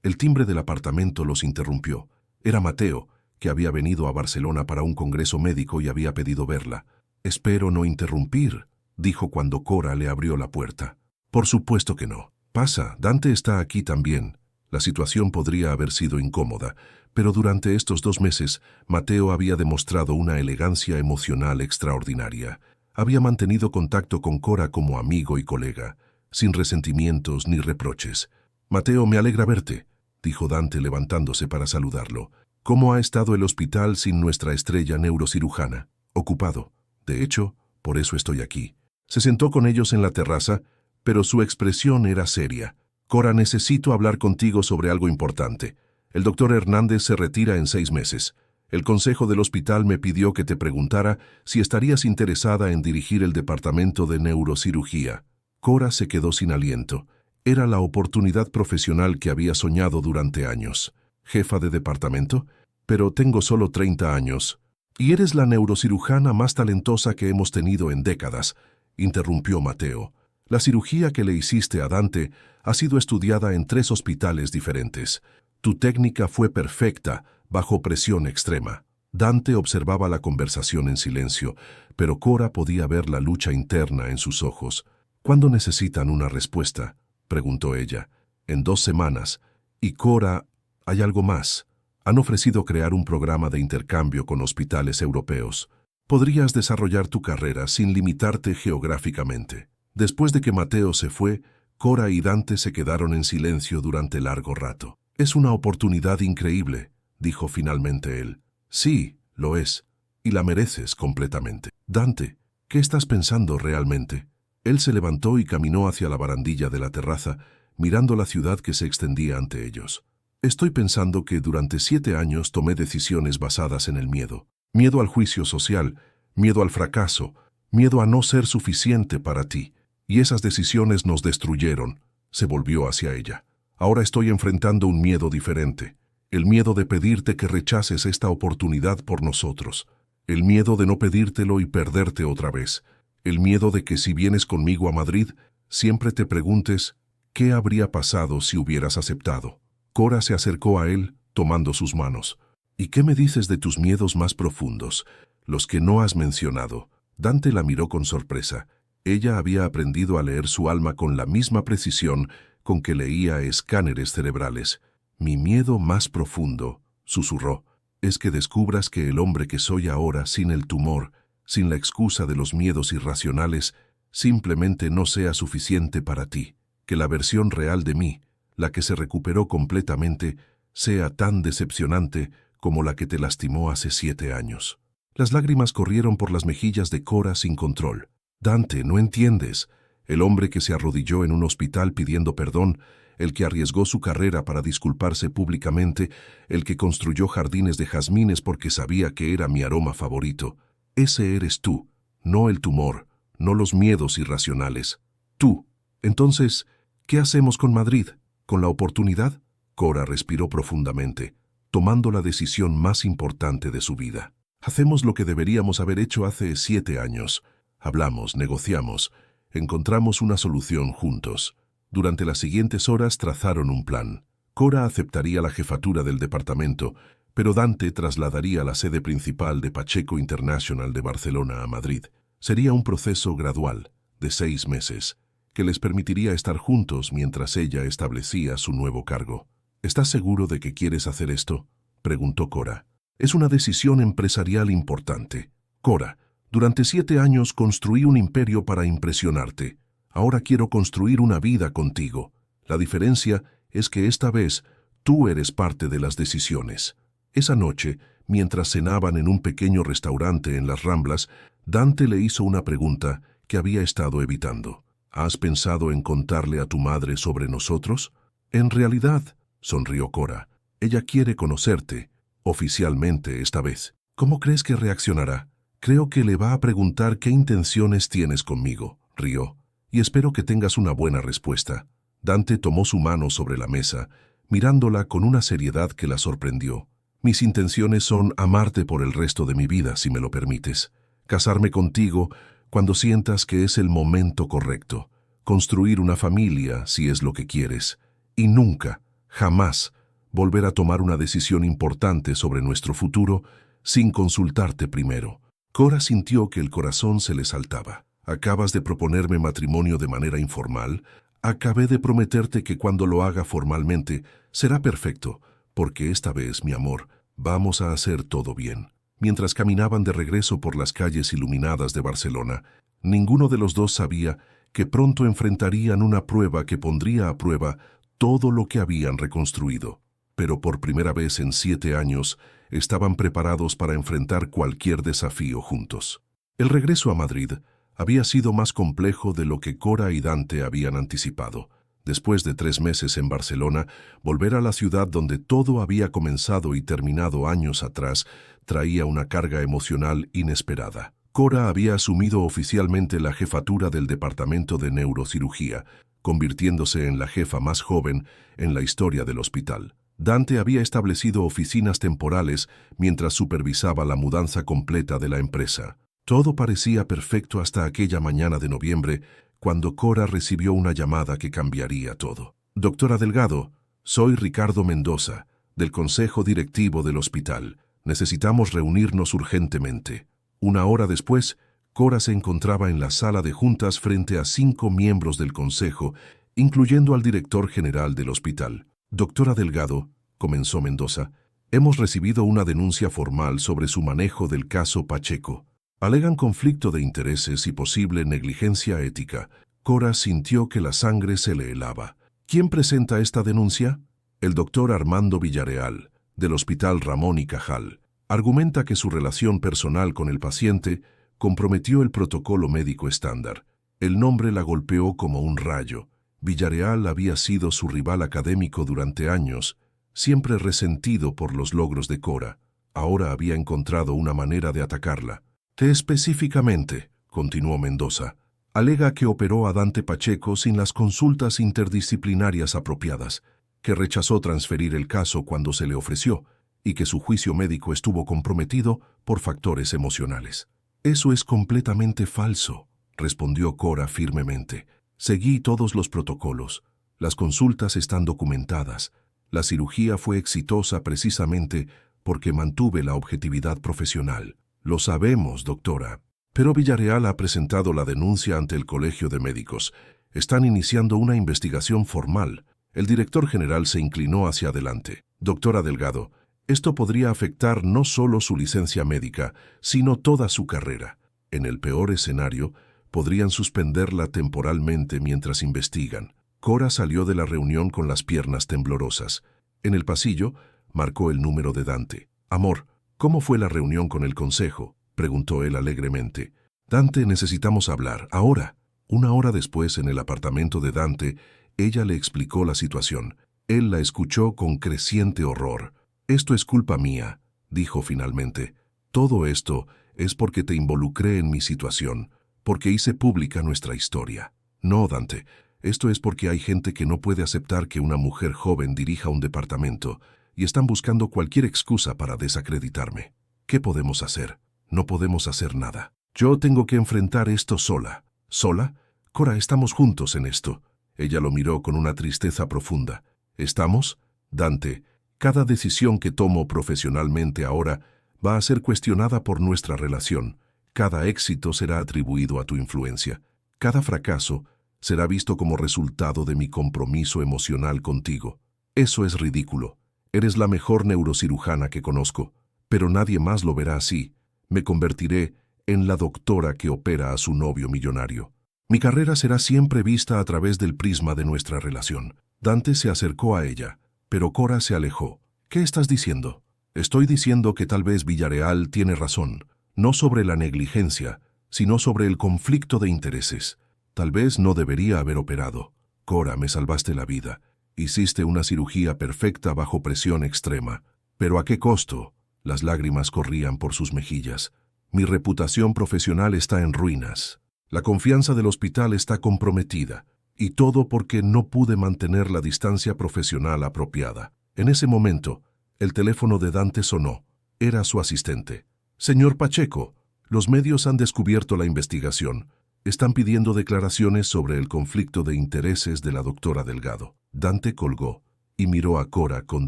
El timbre del apartamento los interrumpió. Era Mateo, que había venido a Barcelona para un congreso médico y había pedido verla. «Espero no interrumpir», dijo cuando Cora le abrió la puerta. «Por supuesto que no. Pasa, Dante está aquí también». La situación podría haber sido incómoda, pero durante estos 2 meses, Mateo había demostrado una elegancia emocional extraordinaria. Había mantenido contacto con Cora como amigo y colega, sin resentimientos ni reproches. «Mateo, me alegra verte», dijo Dante levantándose para saludarlo. «¿Cómo ha estado el hospital sin nuestra estrella neurocirujana?» «Ocupado. De hecho, por eso estoy aquí». Se sentó con ellos en la terraza, pero su expresión era seria. «Cora, necesito hablar contigo sobre algo importante. El doctor Hernández se retira en 6 meses. El consejo del hospital me pidió que te preguntara si estarías interesada en dirigir el departamento de neurocirugía». Cora se quedó sin aliento. Era la oportunidad profesional que había soñado durante años. «¿Jefa de departamento? Pero tengo solo 30 años. Y eres la neurocirujana más talentosa que hemos tenido en décadas», interrumpió Mateo. «La cirugía que le hiciste a Dante ha sido estudiada en 3 hospitales diferentes. Tu técnica fue perfecta, bajo presión extrema». Dante observaba la conversación en silencio, pero Cora podía ver la lucha interna en sus ojos. «¿Cuándo necesitan una respuesta?», preguntó ella. «En 2 semanas. Y Cora, hay algo más. Han ofrecido crear un programa de intercambio con hospitales europeos. Podrías desarrollar tu carrera sin limitarte geográficamente». Después de que Mateo se fue, Cora y Dante se quedaron en silencio durante largo rato. «Es una oportunidad increíble», dijo finalmente él. «Sí, lo es. Y la mereces completamente». «Dante, ¿qué estás pensando realmente?». Él se levantó y caminó hacia la barandilla de la terraza, mirando la ciudad que se extendía ante ellos. «Estoy pensando que durante 7 años tomé decisiones basadas en el miedo. Miedo al juicio social, miedo al fracaso, miedo a no ser suficiente para ti. Y esas decisiones nos destruyeron». Se volvió hacia ella. «Ahora estoy enfrentando un miedo diferente. El miedo de pedirte que rechaces esta oportunidad por nosotros. El miedo de no pedírtelo y perderte otra vez. El miedo de que si vienes conmigo a Madrid, siempre te preguntes ¿qué habría pasado si hubieras aceptado?». Cora se acercó a él, tomando sus manos. «¿Y qué me dices de tus miedos más profundos, los que no has mencionado?». Dante la miró con sorpresa. Ella había aprendido a leer su alma con la misma precisión con que leía escáneres cerebrales. «Mi miedo más profundo», susurró, «es que descubras que el hombre que soy ahora, sin el tumor, sin la excusa de los miedos irracionales, simplemente no sea suficiente para ti. Que la versión real de mí, la que se recuperó completamente, sea tan decepcionante como la que te lastimó hace 7 años. Las lágrimas corrieron por las mejillas de Cora sin control. Dante, no entiendes. El hombre que se arrodilló en un hospital pidiendo perdón, el que arriesgó su carrera para disculparse públicamente, el que construyó jardines de jazmines porque sabía que era mi aroma favorito. Ese eres tú, no el tumor, no los miedos irracionales. Tú. Entonces, ¿qué hacemos con Madrid? ¿Con la oportunidad? Cora respiró profundamente, tomando la decisión más importante de su vida. Hacemos lo que deberíamos haber hecho hace 7 años. Hablamos, negociamos, encontramos una solución juntos. Durante las siguientes horas trazaron un plan. Cora aceptaría la jefatura del departamento, pero Dante trasladaría la sede principal de Pacheco International de Barcelona a Madrid. Sería un proceso gradual, de 6 meses, que les permitiría estar juntos mientras ella establecía su nuevo cargo. ¿Estás seguro de que quieres hacer esto?, preguntó Cora. Es una decisión empresarial importante. Cora, durante 7 años construí un imperio para impresionarte. Ahora quiero construir una vida contigo. La diferencia es que esta vez tú eres parte de las decisiones. Esa noche, mientras cenaban en un pequeño restaurante en las Ramblas, Dante le hizo una pregunta que había estado evitando. ¿Has pensado en contarle a tu madre sobre nosotros? En realidad, sonrió Cora, ella quiere conocerte, oficialmente esta vez. ¿Cómo crees que reaccionará? Creo que le va a preguntar qué intenciones tienes conmigo, rió, y espero que tengas una buena respuesta. Dante tomó su mano sobre la mesa, mirándola con una seriedad que la sorprendió. Mis intenciones son amarte por el resto de mi vida, si me lo permites. Casarme contigo cuando sientas que es el momento correcto. Construir una familia, si es lo que quieres. Y nunca, jamás, volver a tomar una decisión importante sobre nuestro futuro sin consultarte primero. Cora sintió que el corazón se le saltaba. Acabas de proponerme matrimonio de manera informal. Acabé de prometerte que cuando lo haga formalmente será perfecto, porque esta vez, mi amor, vamos a hacer todo bien. Mientras caminaban de regreso por las calles iluminadas de Barcelona, ninguno de los dos sabía que pronto enfrentarían una prueba que pondría a prueba todo lo que habían reconstruido. Pero por primera vez en 7 años, estaban preparados para enfrentar cualquier desafío juntos. El regreso a Madrid había sido más complejo de lo que Cora y Dante habían anticipado. Después de 3 meses en Barcelona, volver a la ciudad donde todo había comenzado y terminado años atrás traía una carga emocional inesperada. Cora había asumido oficialmente la jefatura del departamento de neurocirugía, convirtiéndose en la jefa más joven en la historia del hospital. Dante había establecido oficinas temporales mientras supervisaba la mudanza completa de la empresa. Todo parecía perfecto hasta aquella mañana de noviembre, cuando Cora recibió una llamada que cambiaría todo. Doctora Delgado, soy Ricardo Mendoza, del Consejo Directivo del hospital. Necesitamos reunirnos urgentemente. 1 hora después, Cora se encontraba en la sala de juntas frente a 5 miembros del consejo, incluyendo al director general del hospital. Doctora Delgado, comenzó Mendoza, hemos recibido una denuncia formal sobre su manejo del caso Pacheco. Alegan conflicto de intereses y posible negligencia ética. Cora sintió que la sangre se le helaba. ¿Quién presenta esta denuncia? El doctor Armando Villarreal, del Hospital Ramón y Cajal. Argumenta que su relación personal con el paciente comprometió el protocolo médico estándar. El nombre la golpeó como un rayo. Villarreal había sido su rival académico durante años, siempre resentido por los logros de Cora. Ahora había encontrado una manera de atacarla. Específicamente, continuó Mendoza, alega que operó a Dante Pacheco sin las consultas interdisciplinarias apropiadas, que rechazó transferir el caso cuando se le ofreció y que su juicio médico estuvo comprometido por factores emocionales. Eso es completamente falso, respondió Cora firmemente. Seguí todos los protocolos. Las consultas están documentadas. La cirugía fue exitosa precisamente porque mantuve la objetividad profesional. Lo sabemos, doctora. Pero Villarreal ha presentado la denuncia ante el Colegio de Médicos. Están iniciando una investigación formal. El director general se inclinó hacia adelante. Doctora Delgado, esto podría afectar no solo su licencia médica, sino toda su carrera. En el peor escenario, podrían suspenderla temporalmente mientras investigan. Cora salió de la reunión con las piernas temblorosas. En el pasillo, marcó el número de Dante. «Amor, ¿cómo fue la reunión con el consejo?», preguntó él alegremente. «Dante, necesitamos hablar, ahora». Una hora después, en el apartamento de Dante, ella le explicó la situación. Él la escuchó con creciente horror. «Esto es culpa mía», dijo finalmente. «Todo esto es porque te involucré en mi situación, porque hice pública nuestra historia». «No, Dante, esto es porque hay gente que no puede aceptar que una mujer joven dirija un departamento y están buscando cualquier excusa para desacreditarme. ¿Qué podemos hacer? No podemos hacer nada. Yo tengo que enfrentar esto sola». «¿Sola? Cora, estamos juntos en esto». Ella lo miró con una tristeza profunda. «¿Estamos? Dante, cada decisión que tomo profesionalmente ahora va a ser cuestionada por nuestra relación. Cada éxito será atribuido a tu influencia. Cada fracaso será visto como resultado de mi compromiso emocional contigo. Eso es ridículo. Eres la mejor neurocirujana que conozco, pero nadie más lo verá así. Me convertiré en la doctora que opera a su novio millonario. Mi carrera será siempre vista a través del prisma de nuestra relación». Dante se acercó a ella, pero Cora se alejó. «¿Qué estás diciendo?». «Estoy diciendo que tal vez Villarreal tiene razón, no sobre la negligencia, sino sobre el conflicto de intereses. Tal vez no debería haber operado. Cora, me salvaste la vida. Hiciste una cirugía perfecta bajo presión extrema. ¿Pero a qué costo?». Las lágrimas corrían por sus mejillas. «Mi reputación profesional está en ruinas. La confianza del hospital está comprometida. Y todo porque no pude mantener la distancia profesional apropiada». En ese momento, el teléfono de Dante sonó. Era su asistente. «Señor Pacheco, los medios han descubierto la investigación. Están pidiendo declaraciones sobre el conflicto de intereses de la doctora Delgado». Dante colgó y miró a Cora con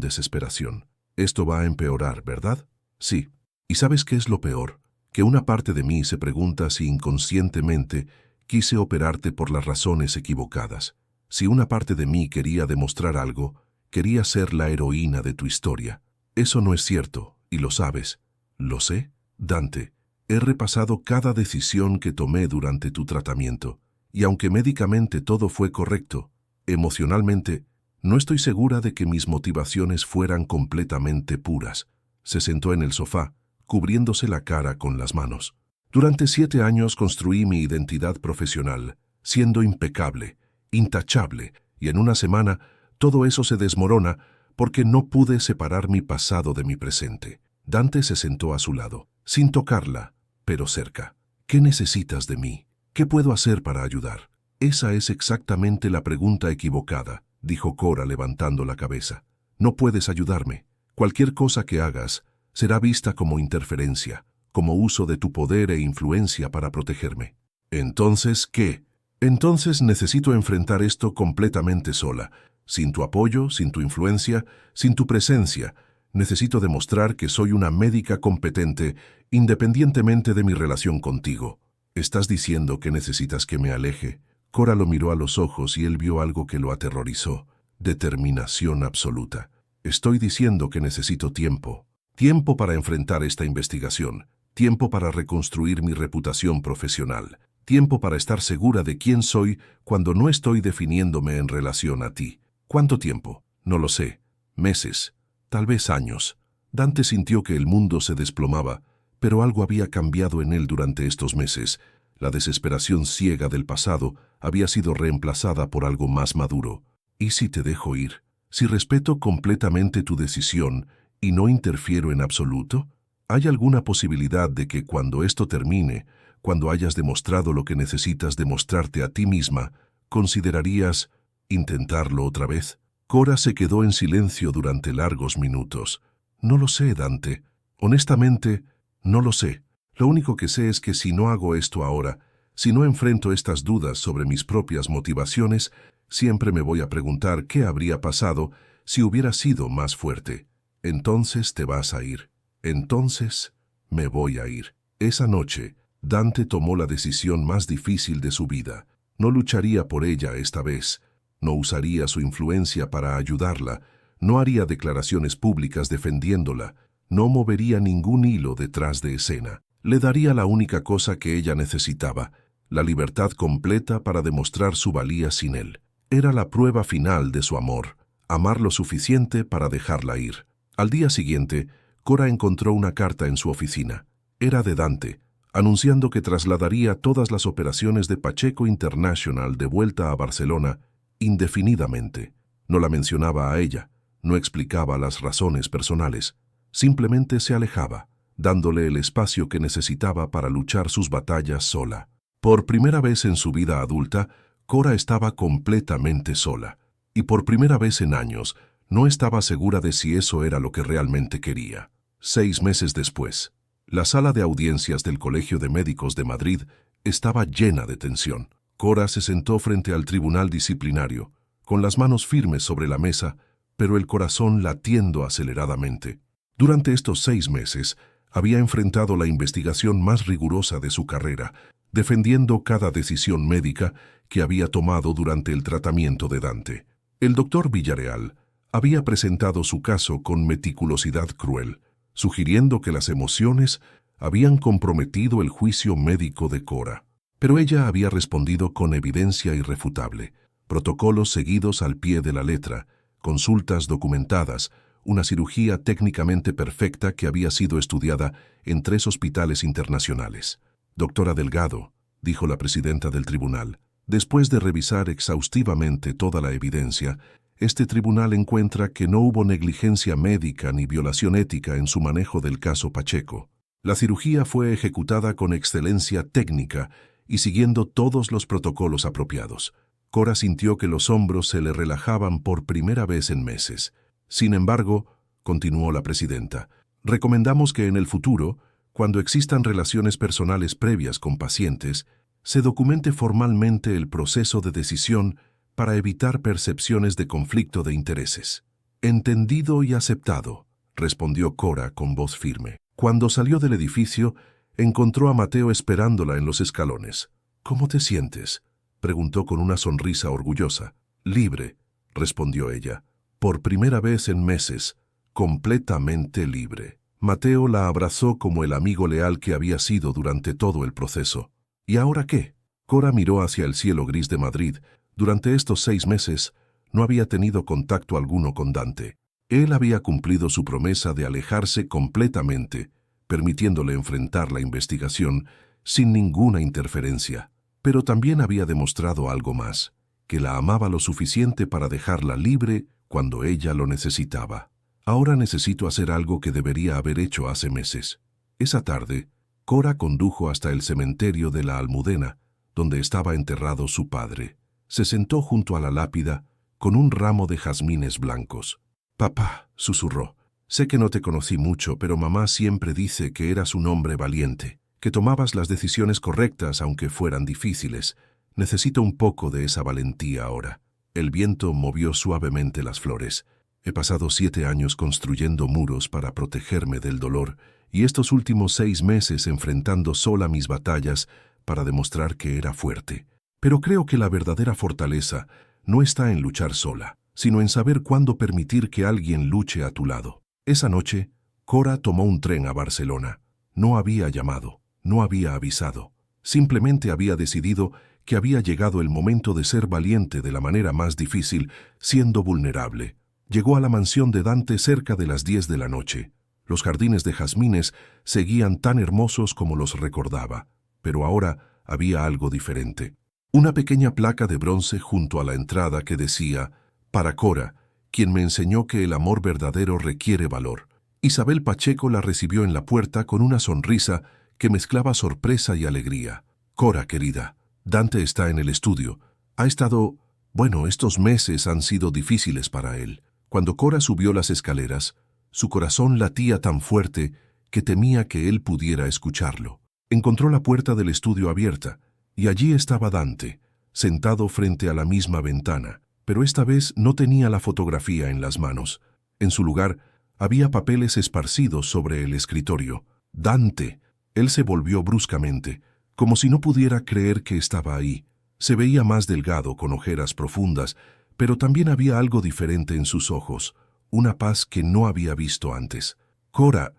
desesperación. «Esto va a empeorar, ¿verdad?». «Sí. ¿Y sabes qué es lo peor? Que una parte de mí se pregunta si inconscientemente quise operarte por las razones equivocadas. Si una parte de mí quería demostrar algo, quería ser la heroína de tu historia. Eso no es cierto, y lo sabes». «¿Lo sé? Dante, he repasado cada decisión que tomé durante tu tratamiento, y aunque médicamente todo fue correcto, emocionalmente no estoy segura de que mis motivaciones fueran completamente puras». Se sentó en el sofá, cubriéndose la cara con las manos. «Durante 7 años construí mi identidad profesional, siendo impecable, intachable, y en una semana todo eso se desmorona porque no pude separar mi pasado de mi presente». Dante se sentó a su lado, sin tocarla, pero cerca. «¿Qué necesitas de mí? ¿Qué puedo hacer para ayudar?». «Esa es exactamente la pregunta equivocada», dijo Cora levantando la cabeza. «No puedes ayudarme. Cualquier cosa que hagas será vista como interferencia, como uso de tu poder e influencia para protegerme». «¿Entonces qué?». «Entonces necesito enfrentar esto completamente sola, sin tu apoyo, sin tu influencia, sin tu presencia. Necesito demostrar que soy una médica competente, independientemente de mi relación contigo». «¿Estás diciendo que necesitas que me aleje?». Cora lo miró a los ojos y él vio algo que lo aterrorizó. Determinación absoluta. «Estoy diciendo que necesito tiempo. Tiempo para enfrentar esta investigación. Tiempo para reconstruir mi reputación profesional. Tiempo para estar segura de quién soy cuando no estoy definiéndome en relación a ti». «¿Cuánto tiempo?». «No lo sé. Meses. Tal vez años». Dante sintió que el mundo se desplomaba, pero algo había cambiado en él durante estos meses. La desesperación ciega del pasado había sido reemplazada por algo más maduro. «¿Y si te dejo ir? Si respeto completamente tu decisión y no interfiero en absoluto? ¿Hay alguna posibilidad de que cuando esto termine, cuando hayas demostrado lo que necesitas demostrarte a ti misma, considerarías intentarlo otra vez?». Cora se quedó en silencio durante largos minutos. «No lo sé, Dante. Honestamente, no lo sé. Lo único que sé es que si no hago esto ahora, si no enfrento estas dudas sobre mis propias motivaciones, siempre me voy a preguntar qué habría pasado si hubiera sido más fuerte. Entonces te vas a ir. Entonces me voy a ir». Esa noche, Dante tomó la decisión más difícil de su vida. No lucharía por ella esta vez. No usaría su influencia para ayudarla. No haría declaraciones públicas defendiéndola. No movería ningún hilo detrás de escena. Le daría la única cosa que ella necesitaba, la libertad completa para demostrar su valía sin él. Era la prueba final de su amor. amar lo suficiente para dejarla ir. Al día siguiente, Cora encontró una carta en su oficina. Era de Dante, anunciando que trasladaría todas las operaciones de Pacheco International de vuelta a Barcelona indefinidamente. No la mencionaba a ella, no explicaba las razones personales, simplemente se alejaba, dándole el espacio que necesitaba para luchar sus batallas sola. Por primera vez en su vida adulta, Cora estaba completamente sola, y por primera vez en años no estaba segura de si eso era lo que realmente quería. 6 meses después, la sala de audiencias del Colegio de Médicos de Madrid estaba llena de tensión. Cora se sentó frente al tribunal disciplinario, con las manos firmes sobre la mesa, pero el corazón latiendo aceleradamente. Durante estos 6 meses, había enfrentado la investigación más rigurosa de su carrera, defendiendo cada decisión médica que había tomado durante el tratamiento de Dante. El doctor Villarreal había presentado su caso con meticulosidad cruel, sugiriendo que las emociones habían comprometido el juicio médico de Cora. Pero ella había respondido con evidencia irrefutable, protocolos seguidos al pie de la letra, consultas documentadas, una cirugía técnicamente perfecta que había sido estudiada en 3 hospitales internacionales. «Doctora Delgado», dijo la presidenta del tribunal, «después de revisar exhaustivamente toda la evidencia, este tribunal encuentra que no hubo negligencia médica ni violación ética en su manejo del caso Pacheco. La cirugía fue ejecutada con excelencia técnica y siguiendo todos los protocolos apropiados». Cora sintió que los hombros se le relajaban por primera vez en meses. «Sin embargo», continuó la presidenta, «recomendamos que en el futuro, cuando existan relaciones personales previas con pacientes, se documente formalmente el proceso de decisión para evitar percepciones de conflicto de intereses». «Entendido y aceptado», respondió Cora con voz firme. Cuando salió del edificio, encontró a Mateo esperándola en los escalones. «¿Cómo te sientes?», preguntó con una sonrisa orgullosa. «Libre», respondió ella. «Por primera vez en meses, completamente libre». Mateo la abrazó como el amigo leal que había sido durante todo el proceso. ¿Y ahora qué? Cora miró hacia el cielo gris de Madrid. Durante estos 6 meses no había tenido contacto alguno con Dante. Él había cumplido su promesa de alejarse completamente, permitiéndole enfrentar la investigación sin ninguna interferencia. Pero también había demostrado algo más, que la amaba lo suficiente para dejarla libre cuando ella lo necesitaba. «Ahora necesito hacer algo que debería haber hecho hace meses». Esa tarde, Cora condujo hasta el cementerio de la Almudena, donde estaba enterrado su padre. Se sentó junto a la lápida con un ramo de jazmines blancos. «Papá», susurró, «sé que no te conocí mucho, pero mamá siempre dice que eras un hombre valiente, que tomabas las decisiones correctas aunque fueran difíciles. Necesito un poco de esa valentía ahora». El viento movió suavemente las flores. «He pasado 7 años construyendo muros para protegerme del dolor y estos últimos 6 meses enfrentando sola mis batallas para demostrar que era fuerte. Pero creo que la verdadera fortaleza no está en luchar sola, sino en saber cuándo permitir que alguien luche a tu lado». Esa noche, Cora tomó un tren a Barcelona. No había llamado, no había avisado. Simplemente había decidido que había llegado el momento de ser valiente de la manera más difícil, siendo vulnerable. Llegó a la mansión de Dante cerca de las 10 de la noche. Los jardines de jazmines seguían tan hermosos como los recordaba, pero ahora había algo diferente. Una pequeña placa de bronce junto a la entrada que decía: «Para Cora, quien me enseñó que el amor verdadero requiere valor». Isabel Pacheco la recibió en la puerta con una sonrisa que mezclaba sorpresa y alegría. «Cora, querida, Dante está en el estudio. Ha estado... Bueno, estos meses han sido difíciles para él». Cuando Cora subió las escaleras, su corazón latía tan fuerte que temía que él pudiera escucharlo. Encontró la puerta del estudio abierta, y allí estaba Dante, sentado frente a la misma ventana, pero esta vez no tenía la fotografía en las manos. En su lugar, había papeles esparcidos sobre el escritorio. «Dante». Él se volvió bruscamente, como si no pudiera creer que estaba ahí. Se veía más delgado, con ojeras profundas, pero también había algo diferente en sus ojos, una paz que no había visto antes. «Cora,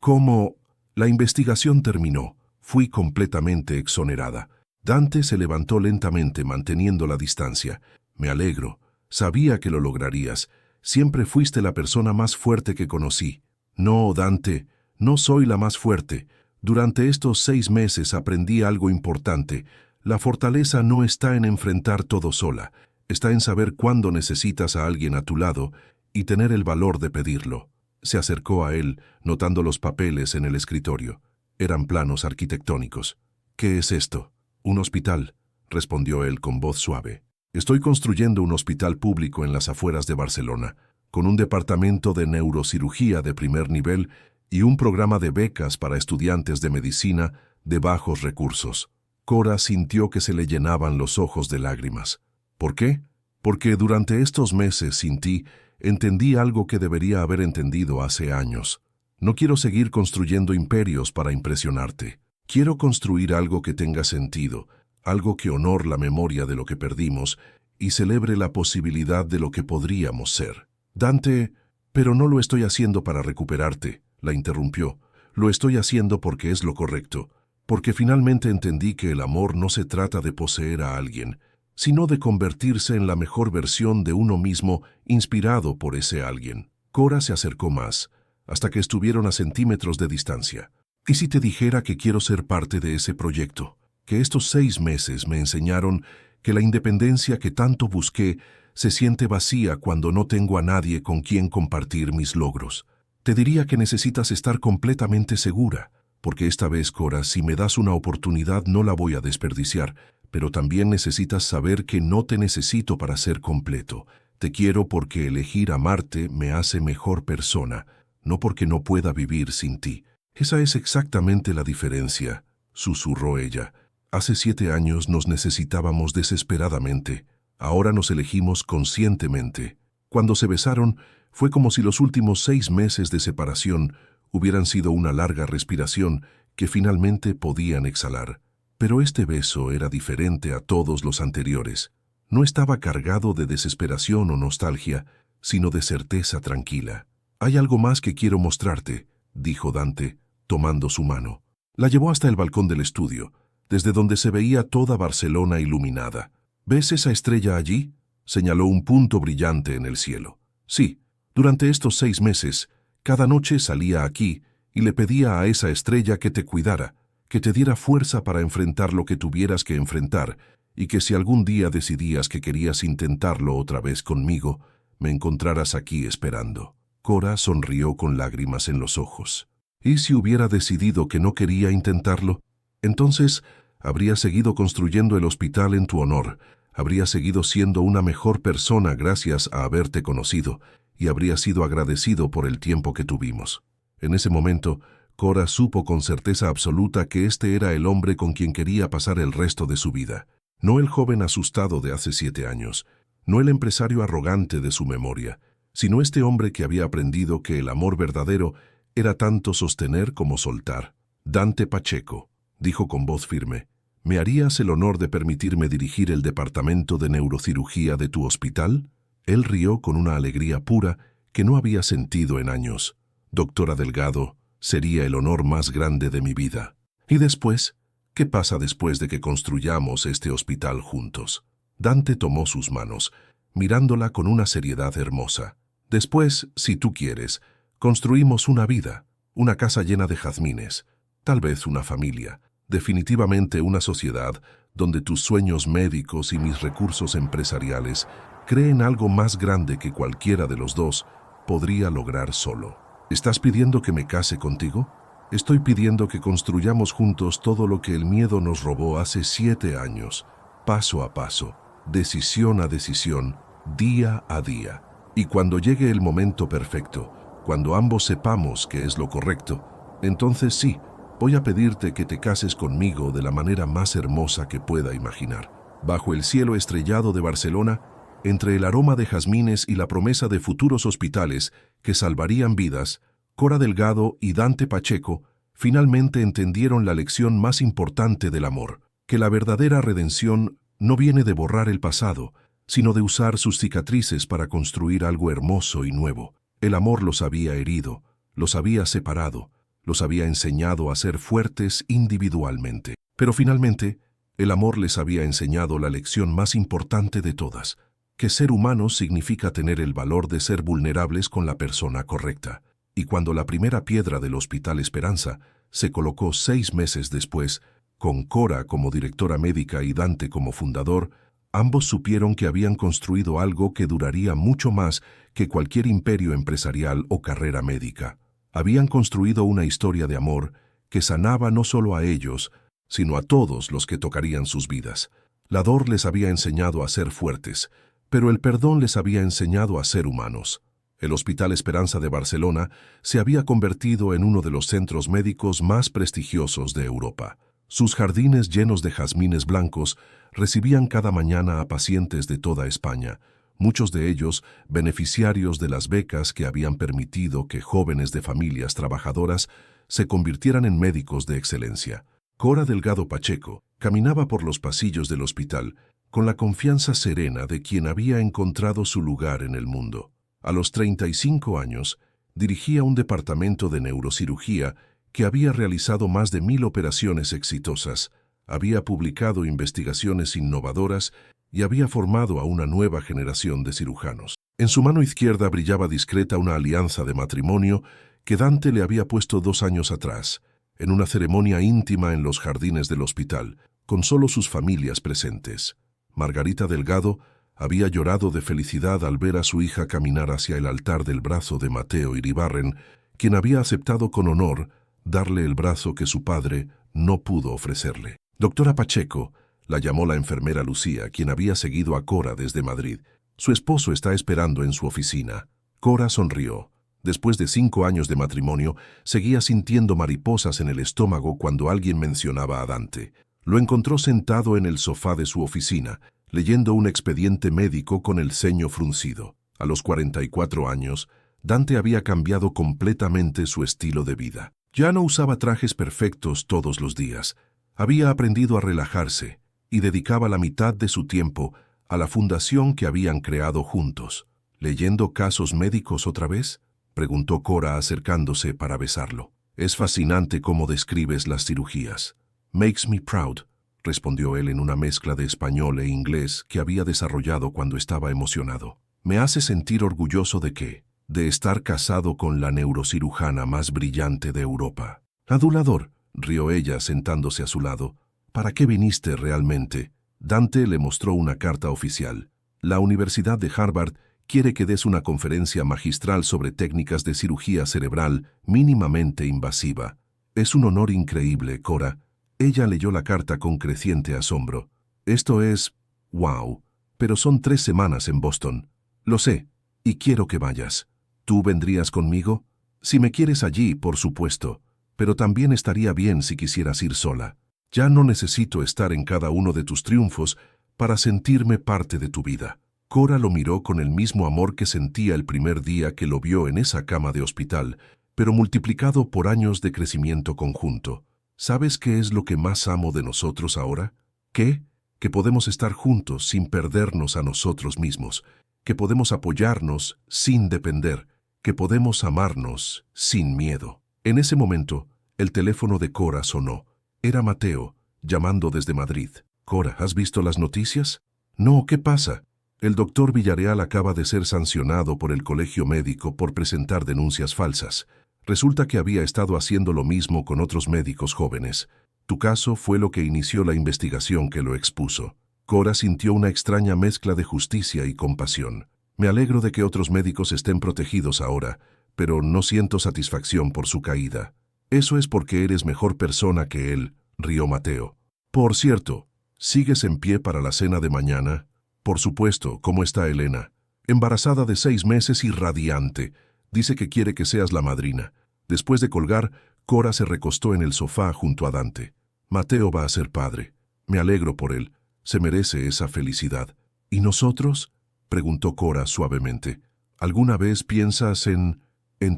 ¿cómo?» La investigación terminó. Fui completamente exonerada. Dante se levantó lentamente manteniendo la distancia. «Me alegro. Sabía que lo lograrías. Siempre fuiste la persona más fuerte que conocí. No, Dante, no soy la más fuerte. Durante estos 6 meses aprendí algo importante. La fortaleza no está en enfrentar todo sola. Está en saber cuándo necesitas a alguien a tu lado y tener el valor de pedirlo. Se acercó a él, notando los papeles en el escritorio. Eran planos arquitectónicos. «¿Qué es esto?» «Un hospital», respondió él con voz suave. «Estoy construyendo un hospital público en las afueras de Barcelona, con un departamento de neurocirugía de primer nivel y un programa de becas para estudiantes de medicina de bajos recursos». Cora sintió que se le llenaban los ojos de lágrimas. ¿Por qué? Porque durante estos meses sin ti entendí algo que debería haber entendido hace años. No quiero seguir construyendo imperios para impresionarte. Quiero construir algo que tenga sentido, algo que honore la memoria de lo que perdimos y celebre la posibilidad de lo que podríamos ser. Dante, pero no lo estoy haciendo para recuperarte, la interrumpió. Lo estoy haciendo porque es lo correcto, porque finalmente entendí que el amor no se trata de poseer a alguien, sino de convertirse en la mejor versión de uno mismo inspirado por ese alguien. Cora se acercó más, hasta que estuvieron a centímetros de distancia. ¿Y si te dijera que quiero ser parte de ese proyecto? Que estos 6 meses me enseñaron que la independencia que tanto busqué se siente vacía cuando no tengo a nadie con quien compartir mis logros. Te diría que necesitas estar completamente segura, porque esta vez, Cora, si me das una oportunidad no la voy a desperdiciar, pero también necesitas saber que no te necesito para ser completo. Te quiero porque elegir amarte me hace mejor persona, no porque no pueda vivir sin ti. Esa es exactamente la diferencia, susurró ella. Hace 7 años nos necesitábamos desesperadamente. Ahora nos elegimos conscientemente. Cuando se besaron, fue como si los últimos 6 meses de separación hubieran sido una larga respiración que finalmente podían exhalar. Pero este beso era diferente a todos los anteriores. No estaba cargado de desesperación o nostalgia, sino de certeza tranquila. «Hay algo más que quiero mostrarte», dijo Dante, tomando su mano. La llevó hasta el balcón del estudio, desde donde se veía toda Barcelona iluminada. «¿Ves esa estrella allí?», señaló un punto brillante en el cielo. «Sí, durante estos 6 meses, cada noche salía aquí y le pedía a esa estrella que te cuidara, que te diera fuerza para enfrentar lo que tuvieras que enfrentar, y que si algún día decidías que querías intentarlo otra vez conmigo, me encontraras aquí esperando». Cora sonrió con lágrimas en los ojos. ¿Y si hubiera decidido que no quería intentarlo? Entonces, habría seguido construyendo el hospital en tu honor, habría seguido siendo una mejor persona gracias a haberte conocido, y habría sido agradecido por el tiempo que tuvimos. En ese momento, Cora supo con certeza absoluta que este era el hombre con quien quería pasar el resto de su vida. No el joven asustado de hace 7 años, no el empresario arrogante de su memoria, sino este hombre que había aprendido que el amor verdadero era tanto sostener como soltar. «Dante Pacheco», dijo con voz firme, «¿me harías el honor de permitirme dirigir el departamento de neurocirugía de tu hospital?» Él rió con una alegría pura que no había sentido en años. «Doctora Delgado, sería el honor más grande de mi vida». «¿Y después? ¿Qué pasa después de que construyamos este hospital juntos?» Dante tomó sus manos, mirándola con una seriedad hermosa. «Después, si tú quieres, construimos una vida, una casa llena de jazmines, tal vez una familia, definitivamente una sociedad donde tus sueños médicos y mis recursos empresariales creen algo más grande que cualquiera de los dos podría lograr solo». «¿Estás pidiendo que me case contigo?» «Estoy pidiendo que construyamos juntos todo lo que el miedo nos robó hace 7 años, paso a paso, decisión a decisión, día a día. Y cuando llegue el momento perfecto, cuando ambos sepamos que es lo correcto, entonces sí, voy a pedirte que te cases conmigo de la manera más hermosa que pueda imaginar». Bajo el cielo estrellado de Barcelona, entre el aroma de jazmines y la promesa de futuros hospitales que salvarían vidas, Cora Delgado y Dante Pacheco finalmente entendieron la lección más importante del amor, que la verdadera redención no viene de borrar el pasado, sino de usar sus cicatrices para construir algo hermoso y nuevo. El amor los había herido, los había separado, los había enseñado a ser fuertes individualmente. Pero finalmente, el amor les había enseñado la lección más importante de todas, que ser humano significa tener el valor de ser vulnerables con la persona correcta. Y cuando la primera piedra del Hospital Esperanza se colocó 6 meses después, con Cora como directora médica y Dante como fundador, ambos supieron que habían construido algo que duraría mucho más que cualquier imperio empresarial o carrera médica. Habían construido una historia de amor que sanaba no solo a ellos, sino a todos los que tocarían sus vidas. La dor les había enseñado a ser fuertes, pero el perdón les había enseñado a ser humanos. El Hospital Esperanza de Barcelona se había convertido en uno de los centros médicos más prestigiosos de Europa. Sus jardines llenos de jazmines blancos recibían cada mañana a pacientes de toda España, muchos de ellos beneficiarios de las becas que habían permitido que jóvenes de familias trabajadoras se convirtieran en médicos de excelencia. Cora Delgado Pacheco caminaba por los pasillos del hospital con la confianza serena de quien había encontrado su lugar en el mundo. A los 35 años, dirigía un departamento de neurocirugía que había realizado más de 1000 operaciones exitosas, había publicado investigaciones innovadoras y había formado a una nueva generación de cirujanos. En su mano izquierda brillaba discreta una alianza de matrimonio que Dante le había puesto 2 años atrás, en una ceremonia íntima en los jardines del hospital, con solo sus familias presentes. Margarita Delgado había llorado de felicidad al ver a su hija caminar hacia el altar del brazo de Mateo Iribarren, quien había aceptado con honor darle el brazo que su padre no pudo ofrecerle. Doctora Pacheco, la llamó la enfermera Lucía, quien había seguido a Cora desde Madrid. Su esposo está esperando en su oficina. Cora sonrió. Después de 5 años de matrimonio, seguía sintiendo mariposas en el estómago cuando alguien mencionaba a Dante. Lo encontró sentado en el sofá de su oficina, leyendo un expediente médico con el ceño fruncido. A los 44 años, Dante había cambiado completamente su estilo de vida. Ya no usaba trajes perfectos todos los días. Había aprendido a relajarse y dedicaba la mitad de su tiempo a la fundación que habían creado juntos. ¿Leyendo casos médicos otra vez?, preguntó Cora acercándose para besarlo. Es fascinante cómo describes las cirugías. Makes me proud, respondió él en una mezcla de español e inglés que había desarrollado cuando estaba emocionado. Me hace sentir orgulloso ¿de qué? De estar casado con la neurocirujana más brillante de Europa. Adulador, rió ella sentándose a su lado. ¿Para qué viniste realmente? Dante le mostró una carta oficial. La Universidad de Harvard quiere que des una conferencia magistral sobre técnicas de cirugía cerebral mínimamente invasiva. Es un honor increíble, Cora. Ella leyó la carta con creciente asombro. Esto es... wow. Pero son 3 semanas en Boston. Lo sé, y quiero que vayas. ¿Tú vendrías conmigo? Si me quieres allí, por supuesto. Pero también estaría bien si quisieras ir sola. Ya no necesito estar en cada uno de tus triunfos para sentirme parte de tu vida. Cora lo miró con el mismo amor que sentía el primer día que lo vio en esa cama de hospital, pero multiplicado por años de crecimiento conjunto. ¿Sabes qué es lo que más amo de nosotros ahora? ¿Qué? Que podemos estar juntos sin perdernos a nosotros mismos, que podemos apoyarnos sin depender, que podemos amarnos sin miedo. En ese momento, el teléfono de Cora sonó. Era Mateo, llamando desde Madrid. Cora, ¿has visto las noticias? No, ¿qué pasa? El doctor Villarreal acaba de ser sancionado por el colegio médico por presentar denuncias falsas. Resulta que había estado haciendo lo mismo con otros médicos jóvenes. Tu caso fue lo que inició la investigación que lo expuso. Cora sintió una extraña mezcla de justicia y compasión. Me alegro de que otros médicos estén protegidos ahora, pero no siento satisfacción por su caída. Eso es porque eres mejor persona que él, rió Mateo. Por cierto, ¿sigues en pie para la cena de mañana? Por supuesto, ¿cómo está Elena? Embarazada de 6 meses y radiante. Dice que quiere que seas la madrina. Después de colgar, Cora se recostó en el sofá junto a Dante. Mateo va a ser padre. Me alegro por él. Se merece esa felicidad. ¿Y nosotros?, preguntó Cora suavemente. ¿Alguna vez piensas en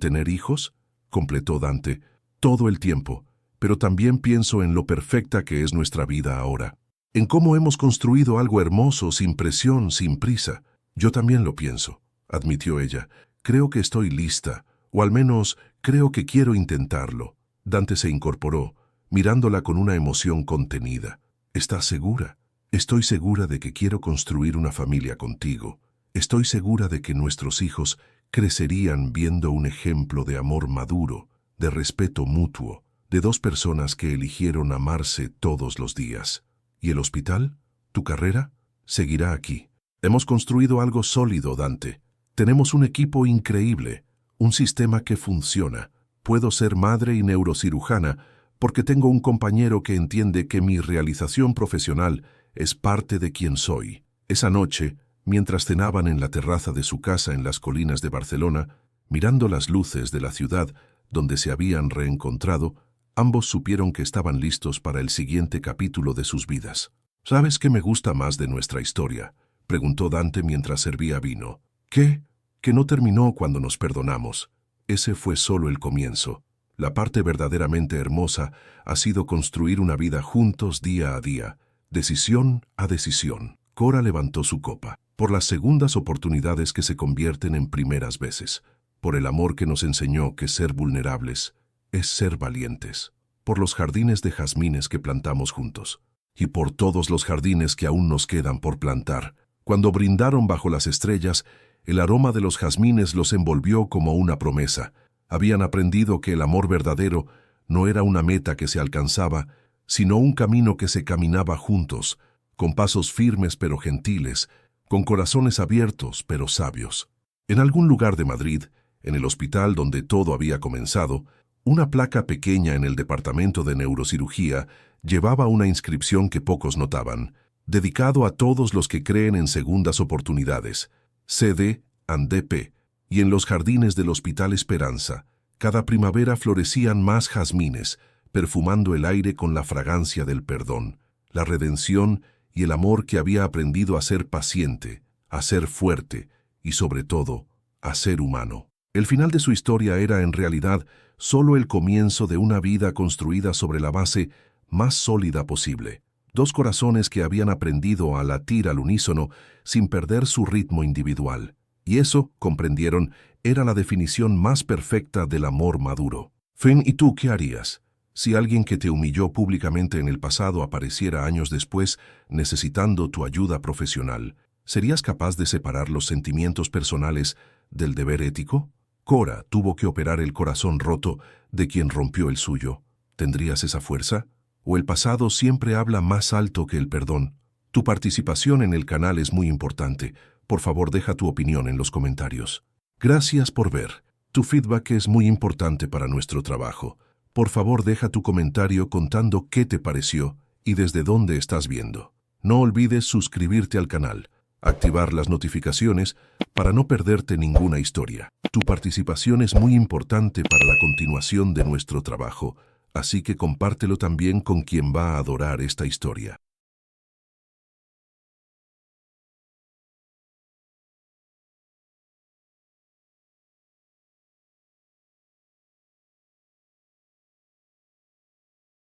tener hijos?, completó Dante. Todo el tiempo, pero también pienso en lo perfecta que es nuestra vida ahora. En cómo hemos construido algo hermoso, sin presión, sin prisa. Yo también lo pienso, admitió ella. Creo que estoy lista, o al menos creo que quiero intentarlo. Dante se incorporó, mirándola con una emoción contenida. ¿Estás segura? Estoy segura de que quiero construir una familia contigo. Estoy segura de que nuestros hijos crecerían viendo un ejemplo de amor maduro, de respeto mutuo, de dos personas que eligieron amarse todos los días. ¿Y el hospital? ¿Tu carrera? Seguirá aquí. Hemos construido algo sólido, Dante. Tenemos un equipo increíble, un sistema que funciona. Puedo ser madre y neurocirujana porque tengo un compañero que entiende que mi realización profesional es parte de quien soy. Esa noche, mientras cenaban en la terraza de su casa en las colinas de Barcelona, mirando las luces de la ciudad donde se habían reencontrado, ambos supieron que estaban listos para el siguiente capítulo de sus vidas. ¿Sabes qué me gusta más de nuestra historia?, preguntó Dante mientras servía vino. ¿Qué? Que no terminó cuando nos perdonamos. Ese fue solo el comienzo. La parte verdaderamente hermosa ha sido construir una vida juntos día a día, decisión a decisión. Cora levantó su copa. Por las segundas oportunidades que se convierten en primeras veces. Por el amor que nos enseñó que ser vulnerables es ser valientes. Por los jardines de jazmines que plantamos juntos. Y por todos los jardines que aún nos quedan por plantar. Cuando brindaron bajo las estrellas, el aroma de los jazmines los envolvió como una promesa. Habían aprendido que el amor verdadero no era una meta que se alcanzaba, sino un camino que se caminaba juntos, con pasos firmes pero gentiles, con corazones abiertos pero sabios. En algún lugar de Madrid, en el hospital donde todo había comenzado, una placa pequeña en el departamento de neurocirugía llevaba una inscripción que pocos notaban, dedicado a todos los que creen en segundas oportunidades, CD&P, y en los jardines del Hospital Esperanza, cada primavera florecían más jazmines, perfumando el aire con la fragancia del perdón, la redención y el amor que había aprendido a ser paciente, a ser fuerte y, sobre todo, a ser humano. El final de su historia era, en realidad, solo el comienzo de una vida construida sobre la base más sólida posible. Dos corazones que habían aprendido a latir al unísono sin perder su ritmo individual. Y eso, comprendieron, era la definición más perfecta del amor maduro. Finn, ¿y tú qué harías? Si alguien que te humilló públicamente en el pasado apareciera años después necesitando tu ayuda profesional, ¿serías capaz de separar los sentimientos personales del deber ético? Cora tuvo que operar el corazón roto de quien rompió el suyo. ¿Tendrías esa fuerza? ¿O el pasado siempre habla más alto que el perdón? Tu participación en el canal es muy importante. Por favor, deja tu opinión en los comentarios. Gracias por ver. Tu feedback es muy importante para nuestro trabajo. Por favor, deja tu comentario contando qué te pareció y desde dónde estás viendo. No olvides suscribirte al canal, activar las notificaciones para no perderte ninguna historia. Tu participación es muy importante para la continuación de nuestro trabajo, así que compártelo también con quien va a adorar esta historia.